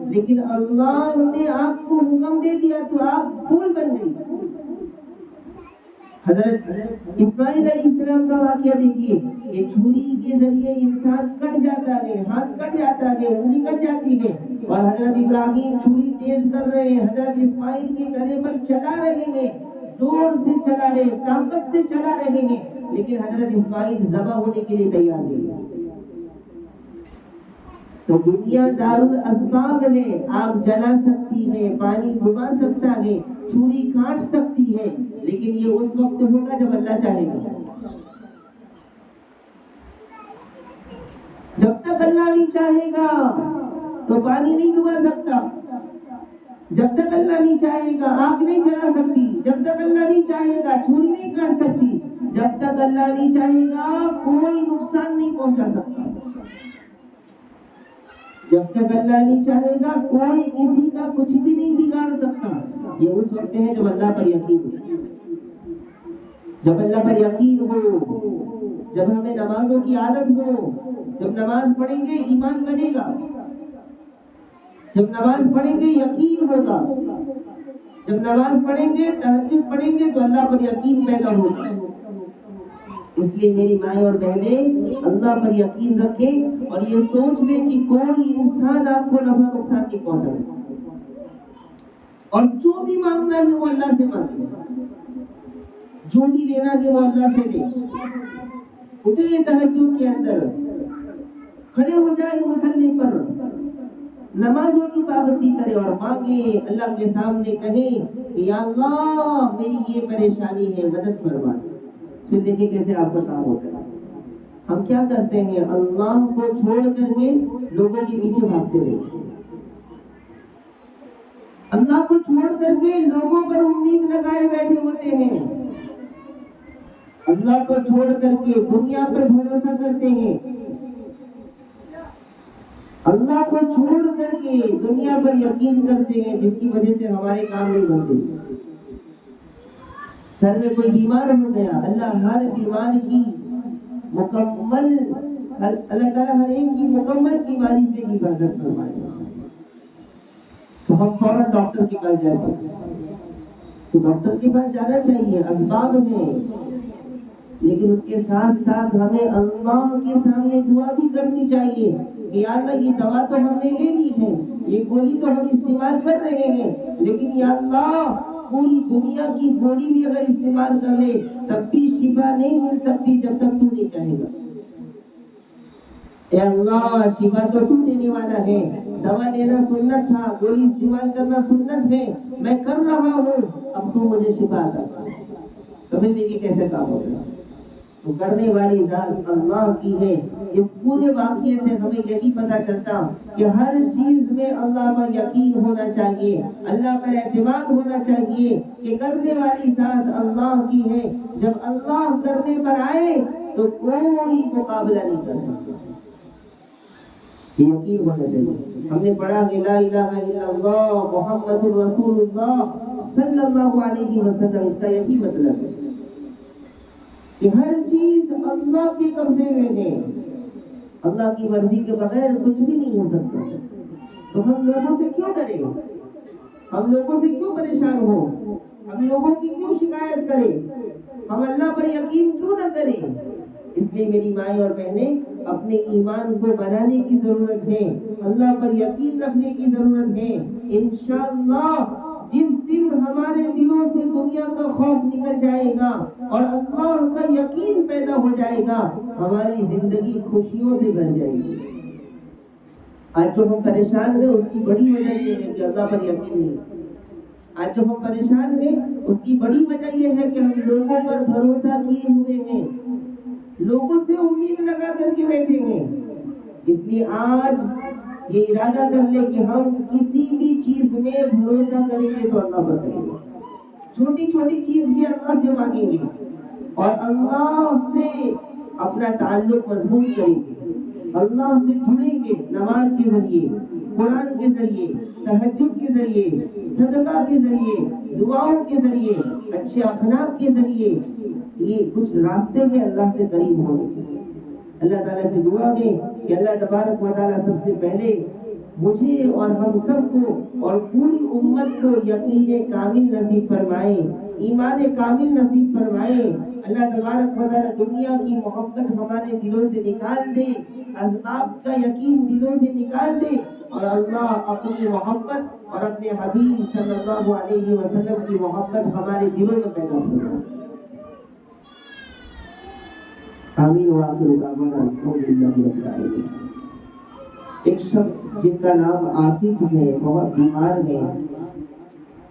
A: لیکن اللہ نے آگ کو حکم دے دیا تو آگ پھول بن گئی۔ حضرت اسماعیل علیہ السلام کا واقعہ دیکھیے کہ چھری کے ذریعے انسان کٹ جاتا ہے، ہاتھ کٹ جاتا ہے، انگلی کٹ جاتی ہے اور حضرت ابراہیم چھری تیز کر رہے ہیں، حضرت اسماعیل کے گلے پر چلا رہے ہیں، زور سے چلا رہے، طاقت سے چلا رہے ہیں، لیکن حضرت اسماعیل ذبح ہونے کے لیے تیار نہیں۔ تو دنیا دار الاسباب ہے، آگ جلا سکتی ہے، پانی ڈبا سکتا ہے، چھری کاٹ سکتی ہے، لیکن یہ اس وقت ہوگا جب اللہ چاہے گا۔ جب تک اللہ نہیں چاہے گا تو پانی نہیں ڈبا سکتا، جب تک اللہ نہیں چاہے گا آگ نہیں جلا سکتی، جب تک اللہ نہیں چاہے گا چھری نہیں کاٹ سکتی، جب تک اللہ نہیں چاہے گا کوئی نقصان نہیں پہنچا سکتا، جب تک اللہ نہیں چاہے گا کوئی کسی کا کچھ بھی نہیں بگاڑ سکتا۔ یہ اس وقت ہے جب اللہ پر یقین ہو، جب اللہ پر یقین ہو، جب ہمیں نمازوں کی عادت ہو، جب نماز پڑھیں گے ایمان بنے گا، جب نماز پڑھیں گے یقین ہوگا، جب نماز پڑھیں گے تہجد پڑھیں گے تو اللہ پر یقین پیدا ہوگا۔ اس لیے میری مائیں اور بہنیں اللہ پر یقین رکھیں اور یہ سوچ لیں کہ کوئی انسان آپ کو نفع نقصان نہیں پہنچا سکتا، اور جو بھی مانگنا ہے وہ اللہ سے مانگے، جو بھی لینا ہے وہ اللہ سے لے۔ اٹھے تہجد کے اندر، کھڑے ہو جائے مصلی پر، نمازوں کی پابندی کرے اور مانگے، اللہ کے سامنے کہیں کہ یا اللہ میری یہ پریشانی ہے مدد فرما۔ پھر دیکھیں کیسے آپ کا کام ہوتا ہے۔ ہم کیا کرتے ہیں؟ اللہ کو چھوڑ کر کے لوگوں کے پیچھے بھاگتے رہتے، اللہ کو چھوڑ کر کے لوگوں پر امید لگائے بیٹھے ہوتے ہیں، اللہ کو چھوڑ کر کے دنیا پر بھروسہ کرتے ہیں، اللہ کو چھوڑ کر کے دنیا پر یقین کرتے ہیں، جس کی وجہ سے ہمارے کام نہیں ہوتے۔ سر میں کوئی بیمار ہو گیا، اللہ ہر بیمار کی مکمل، اللہ تعالیٰ ہر ایک کی مکمل بیماری سے حفاظت فرمائے۔ تو ہم فوراً ڈاکٹر کے پاس جاتے ہیں. تو ڈاکٹر کے پاس جانا چاہیے، اسباب ہیں، لیکن اس کے ساتھ ساتھ ہمیں اللہ کے سامنے دعا بھی کرنی چاہیے کہ یا اللہ یہ دوا تو ہم نے لے لی ہے، یہ گولی تو ہم استعمال کر رہے ہیں، لیکن یا اللہ پوری دنیا کی گولی بھی اگر استعمال کر لے تب بھی شفا نہیں مل سکتی جب تک تو نہیں چاہے گا. اے اللہ شفا تو تو دینے والا ہے، دوا لینا سنت تھا، گولی استعمال کرنا سنت ہے، میں کر رہا ہوں، اب تو مجھے شفا عطا کر. کبھی دیکھیے کیسے کام ہوگا. تو کرنے والی ذات اللہ کی ہے. اس پورے واقعے سے ہمیں یہی پتہ چلتا کہ ہر چیز میں اللہ پر یقین ہونا چاہیے، اللہ پر اعتماد ہونا چاہیے کہ کرنے والی ذات اللہ کی ہے. جب اللہ کرنے پر آئے تو کوئی مقابلہ نہیں کر سکتا. یقین ہونا چاہیے. ہم نے پڑھا کہ لا الہ الا اللہ محمد رسول اللہ صلی اللہ علیہ وسلم، اس کا یہی مطلب ہے کہ ہر چیز اللہ کے قبضے میں ہے، اللہ کی مرضی کے بغیر کچھ بھی نہیں ہو سکتا. تو ہم لوگوں سے کیوں ڈریں، ہم لوگوں سے کیوں پریشان ہو، ہم لوگوں کی کیوں شکایت کریں، ہم اللہ پر یقین کیوں نہ کریں. اس لیے میری مائیں اور بہنیں اپنے ایمان کو بنانے کی ضرورت ہے، اللہ پر یقین رکھنے کی ضرورت ہے. انشاءاللہ جس دن ہمارے دلوں سے دنیا کا خوف نکل جائے گا اور اللہ کا یقین پیدا ہو جائے گا، ہماری زندگی خوشیوں سے بھر جائے گی. آج جو ہم پریشان ہیں اس کی بڑی وجہ یہ ہے کہ اللہ پر یقین نہیں. آج جو ہم پریشان ہیں اس کی بڑی وجہ یہ ہے کہ ہم لوگوں پر بھروسہ کیے ہوئے ہیں، لوگوں سے امید لگا کر کے بیٹھے ہیں. اس لیے آج یہ ارادہ کر لے کہ ہم کسی بھی چیز میں بھروسہ کریں گے تو اللہ پر کریں گے. چھوٹی چھوٹی چیز بھی اللہ سے مانگیں گے اور اللہ سے اپنا تعلق مضبوط کریں گے، اللہ سے جڑیں گے نماز کے ذریعے، قرآن کے ذریعے، تہجد کے ذریعے، صدقہ کے ذریعے، دعاؤں کے ذریعے، اچھے اخلاق کے ذریعے. یہ کچھ راستے ہیں اللہ سے قریب ہونے کے. اللہ تعالیٰ سے دعا ہے کہ اللہ تبارک و تعالیٰ سب سے پہلے مجھے اور ہم سب کو اور پوری امت کو یقین کامل نصیب فرمائے، ایمان کامل نصیب فرمائے. اللہ تبارک و تعالیٰ دنیا کی محبت ہمارے دلوں سے نکال دے، اسباب کا یقین دلوں سے نکال دے اور اللہ اپنی محبت اور اپنے حبیب صلی اللہ علیہ وسلم کی محبت ہمارے دلوں میں پیدا فرمائے. آمین وآخر دعوانا الحمدللہ رب العالمین. ایک شخص جن کا نام آصف ہے، بہت بیمار ہے،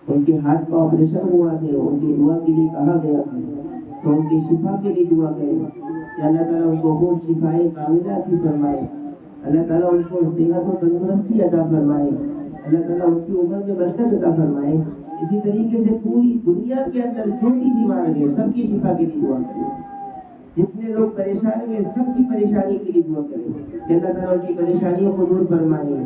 A: ان کے ہارٹ کا آپریشن ہوا ہے، ان کی دعا کے لیے کہا گیا تو ان کی شفا کے لیے دعا کریں کہ اللہ تعالیٰ ان کو خوب شفائے کاملہ نصیب فرمائے، اللہ تعالیٰ ان کو صحت و تندرستی عطا فرمائے، اللہ تعالیٰ ان کی عمر میں برکت عطا فرمائے. اسی طریقے سے پوری دنیا کے اندر جو بھی بیمار ہیں سب کی شفا کے لیے دعا کریں. جتنے لوگ پریشان ہیں سب کی پریشانی کے لیے دعا کریں کہ اللہ تعالیٰ کی پریشانیوں کو دور فرمائے.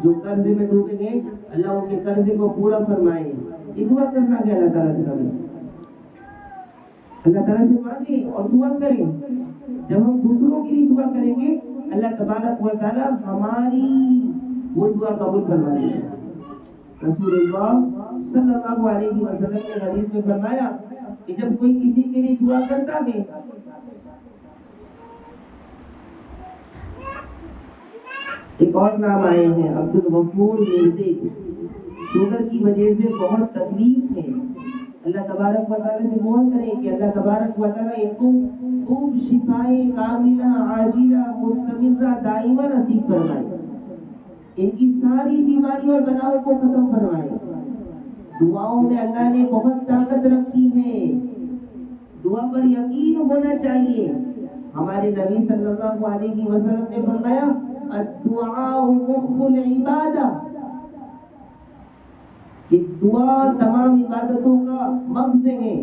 A: جو قرضے میں ڈوبے گئے اللہ ان کے قرضے کو پورا فرمائے. یہ دعا کرنا ہے اللہ تعالیٰ سے کریں، اللہ تعالیٰ سے مانگیں اور دعا کریں. جب ہم دوسروں کے لیے دعا کریں گے اللہ تبارک و تعالیٰ ہماری وہ دعا قبول فرمائے گا. رسول اللہ صلی اللہ علیہ وسلم نے حدیث میں فرمایا کہ جب کوئی کسی کے لیے دعا کرتا ہے ایک اور نام آئے ہیں عبد الغفور مردے، شوگر کی وجہ سے بہت تکلیف ہے. اللہ تبارک و تعالیٰ سے دعا کریں کہ اللہ تبارک و تعالیٰ ان کو خوب شفائے کاملہ عاجلہ مستمرہ دائمہ نصیب فرمائے، ان کی ساری بیماری اور بلاؤں کو ختم فرمائے. دعاؤں میں اللہ نے بہت طاقت رکھی ہے، دعا پر یقین ہونا چاہیے. ہمارے نبی صلی اللہ علیہ وسلم نے فرمایا الدعاء مخ العبادہ، کہ دعا تمام عبادتوں کا مغز ہے.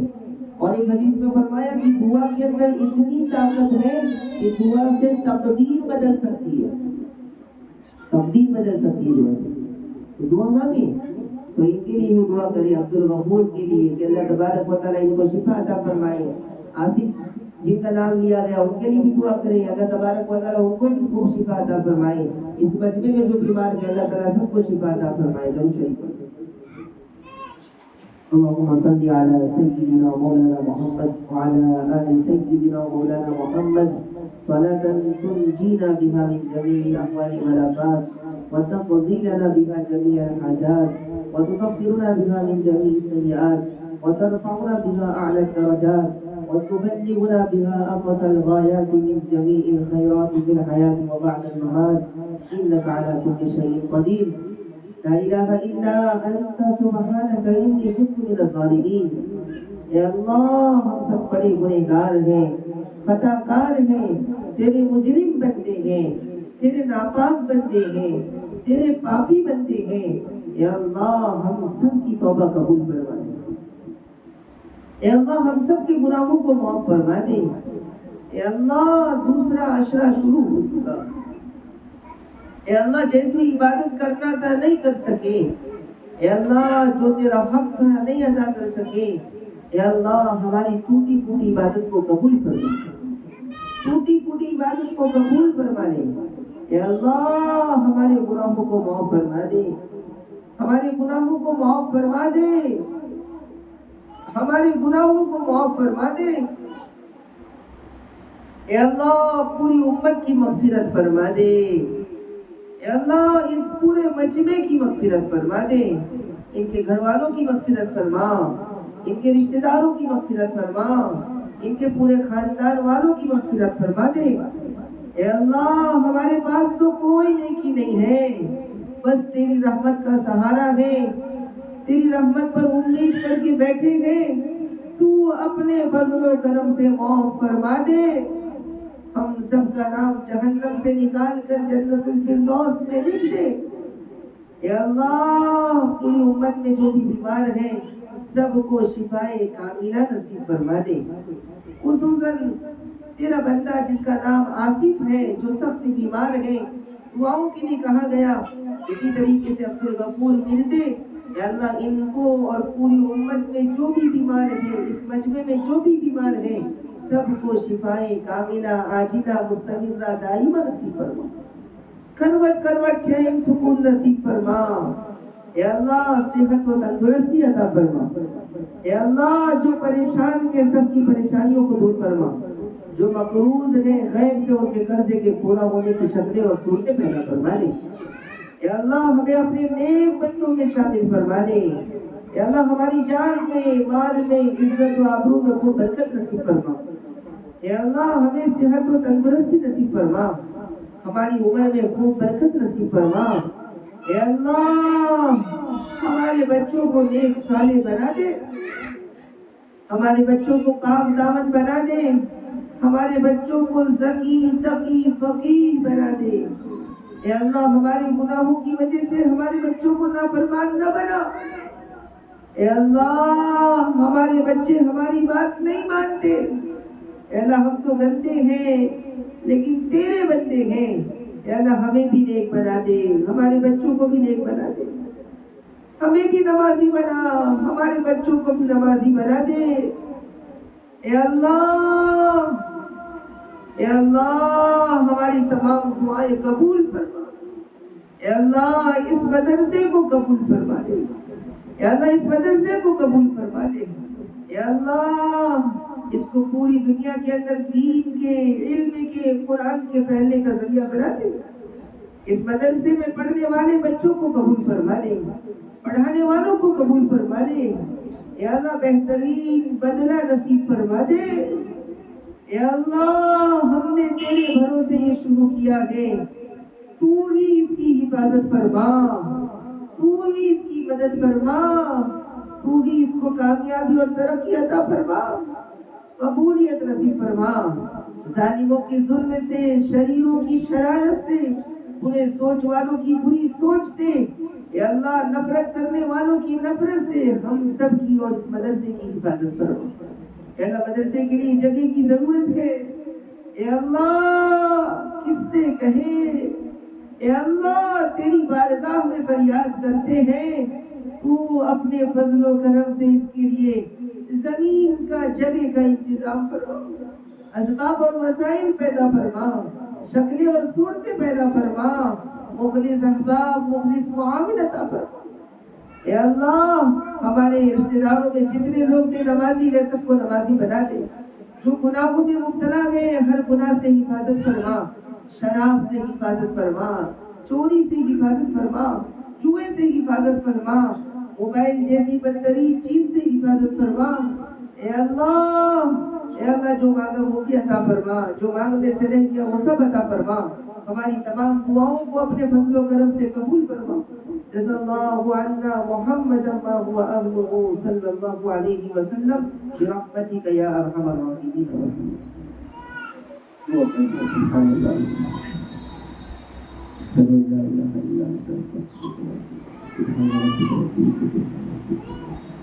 A: اور ایک حدیث میں فرمایا کہ دعا کے اندر اتنی طاقت ہے کہ دعا سے تقدیر بدل سکتی ہے، تقدیر بدل سکتی ہے دعا سے. تو دعا مانگیں تو ان کے لیے بھی دعا کریں، عبد الغفور کے لیے کہ اللہ تبارک و تعالیٰ ان کو شفا عطا فرمائے. آصف جن کا نام لیا گیا ان کے لیے بھی دعا کریں، اللہ تبارک و تعالیٰ ان کو بھی خوب شفا عطا فرمائے. اس مجمع میں جو بیمار ہیں اللہ تعالیٰ سب کو شفا عطا فرمائے. درود شریف اللهم صل على سيدنا مولانا محمد وعلى آل سيدنا مولانا محمد صلاة تنجينا بها من جميع الأهوال والآفات وتقضي لنا بها جميع الحاجات وتكفرنا بها من جميع السيئات وترفعنا بها أعلى الدرجات وتبلغنا بها أقصى الغايات من جميع الخيرات في الحياة وبعد الممات إنك على كل شيء قدير لا إله إلا أنت سبحانك إني كنت من الظالمين. اے اللہ ہم سب بڑے گنہگار ہیں، خطا کار ہیں، تیرے مجرم بندے ہیں، تیرے ناپاک بندے ہیں، تیرے پاپی بندے ہیں. اے اللہ ہم سب کی توبہ قبول فرما دے. اے اللہ ہم سب کے گناہوں کو معاف فرما دے. اے اللہ دوسرا عشرہ شروع ہو چکا. اے اللہ جیسی عبادت کرنا تھا نہیں کر سکے. اے اللہ جو تیرا حق تھا نہیں ادا کر سکے. اے اللہ ہماری ٹوٹی پھوٹی عبادت کو قبول فرما. ٹوٹی پھوٹی عبادت کو قبول فرما لے. اے اللہ ہمارے گناہوں کو معاف فرما دے. ہمارے گناہوں کو معاف فرما دے. ہمارے گناہوں کو معاف فرما دے. اے اللہ پوری امت کی مغفرت فرما دے. اے اللہ اس پورے مجمع کی مغفرت فرما دے. ان کے گھر والوں کی مغفرت فرما، ان کے رشتہ داروں کی مغفرت فرما، ان کے پورے خاندان والوں کی مغفرت فرما دے. اے اللہ ہمارے پاس تو کوئی نیکی نہیں ہے، بس تیری رحمت کا سہارا ہے. تیری رحمت پر امید کر کے بیٹھے ہیں. تو اپنے فضل و کرم سے معاف فرما دے. ہم سب کا نام جہنم سے نکال کر جنت الفردوس میں لکھ دے. اے اللہ پوری امت میں جو بھی بیمار ہیں سب کو شفائے کاملہ نصیب فرما دے. خصوصاً تیرا بندہ جس کا نام آصف ہے جو سخت بیمار ہے، دعاؤں کے لیے کہا گیا. اسی طریقے سے عبد الغفور مردے، اے اللہ ان کو اور پوری امت میں جو بھی بیمار ہے، اس مجمع میں جو بھی بیمار ہے، سب کو شفائے کاملہ عاجلہ مستمرہ دائمہ نصیب فرما. کروٹ کروٹ چین سکون نصیب فرما. اے اللہ صحت و تندرستی عطا فرما. اے اللہ جو پریشان کے سب کی پریشانیوں کو دور فرما. جو مقروض ہیں غیب سے ان کے قرضے کے پورا ہونے کی شکلیں اور صورتیں پیدا فرما دے. اے اللہ ہمیں اپنے نیک بندوں میں شامل فرما دے. اے اللہ ہماری جان میں، مال میں، عزت و آبرو میں خوب برکت نصیب فرما. اے اللہ ہمیں صحت و تندرستی نصیب فرما. ہماری عمر میں خوب برکت نصیب فرما. اے اللہ ہمارے بچوں کو نیک صالح بنا دے. ہمارے بچوں کو پاک دامن بنا دے. ہمارے بچوں کو ذکی تقی فقیہ بنا دے. اے اللہ ہمارے گناہوں کی وجہ سے ہمارے بچوں کو نافرمان نہ بنا. اے اللہ ہمارے بچے ہماری بات نہیں مانتے. اے اللہ ہم تو گندے ہیں لیکن تیرے بندے ہیں. اے اللہ ہمیں بھی نیک بنا دے، ہمارے بچوں کو بھی نیک بنا دے. ہمیں بھی نمازی بنا، ہمارے بچوں کو بھی نمازی بنا دے. اے اللہ اے اللہ ہماری تمام دعائیں قبول فرما. اے اللہ اس مدرسے کو قبول فرما لے. اے اللہ اس مدرسے کو قبول فرما لے. اے اللہ اس کو پوری دنیا کے اندر دین کے، علم کے، قرآن کے پھیلنے کا ذریعہ بنا دے. اس مدرسے میں پڑھنے والے بچوں کو قبول فرما لے، پڑھانے والوں کو قبول فرما لے. اے اللہ بہترین بدلہ نصیب فرما دے. اے اللہ ہم نے تیرے بھروسے یہ شروع کیا ہے، تو ہی اس کی حفاظت فرما، تو ہی اس کی مدد فرما، تو ہی اس کو کامیابی اور ترقی عطا فرما، قبولیت نصیب فرما. ظالموں کے ظلم سے، شریروں کی شرارت سے، برے سوچ والوں کی بری سوچ سے، اے اللہ نفرت کرنے والوں کی نفرت سے ہم سب کی اور اس مدرسے کی حفاظت فرما. اے اللہ مدرسے کے لیے جگہ کی ضرورت ہے. اے اللہ کس سے کہیں؟ اے اللہ تیری بارگاہ میں فریاد کرتے ہیں، تو اپنے فضل و کرم سے اس کے لیے زمین کا، جگہ کا انتظام فرما. اسباب اور وسائل پیدا فرما، شکلیں اور صورتیں پیدا فرما، مخلص احباب، مخلص معاون عطا فرما. اے اللہ ہمارے رشتہ داروں میں جتنے لوگ بے نمازی گئے سب کو نمازی بنا دے، جو گناہوں میں مبتلا گئے ہر گناہ سے حفاظت فرما، شراب سے حفاظت فرما، چوری سے حفاظت فرما، جوئے سے حفاظت فرما، موبائل جیسی بدترین چیز سے حفاظت فرما۔ اے اللہ جو مانگا وہ بھی عطا فرما، جو مانگنے سے رہ گیا وہ سب عطا فرما، ہماری تمام دعاؤں کو اپنے فضل و کرم سے قبول فرما۔ جزا اللہ عنا محمد ما هو اهله صلی اللہ علیہ وسلم برحمتک یا ارحم الراحمین۔ سبحان اللہ لا الہ الا انت استغفرک۔ سبحان ربک رب العزة عما یصفون۔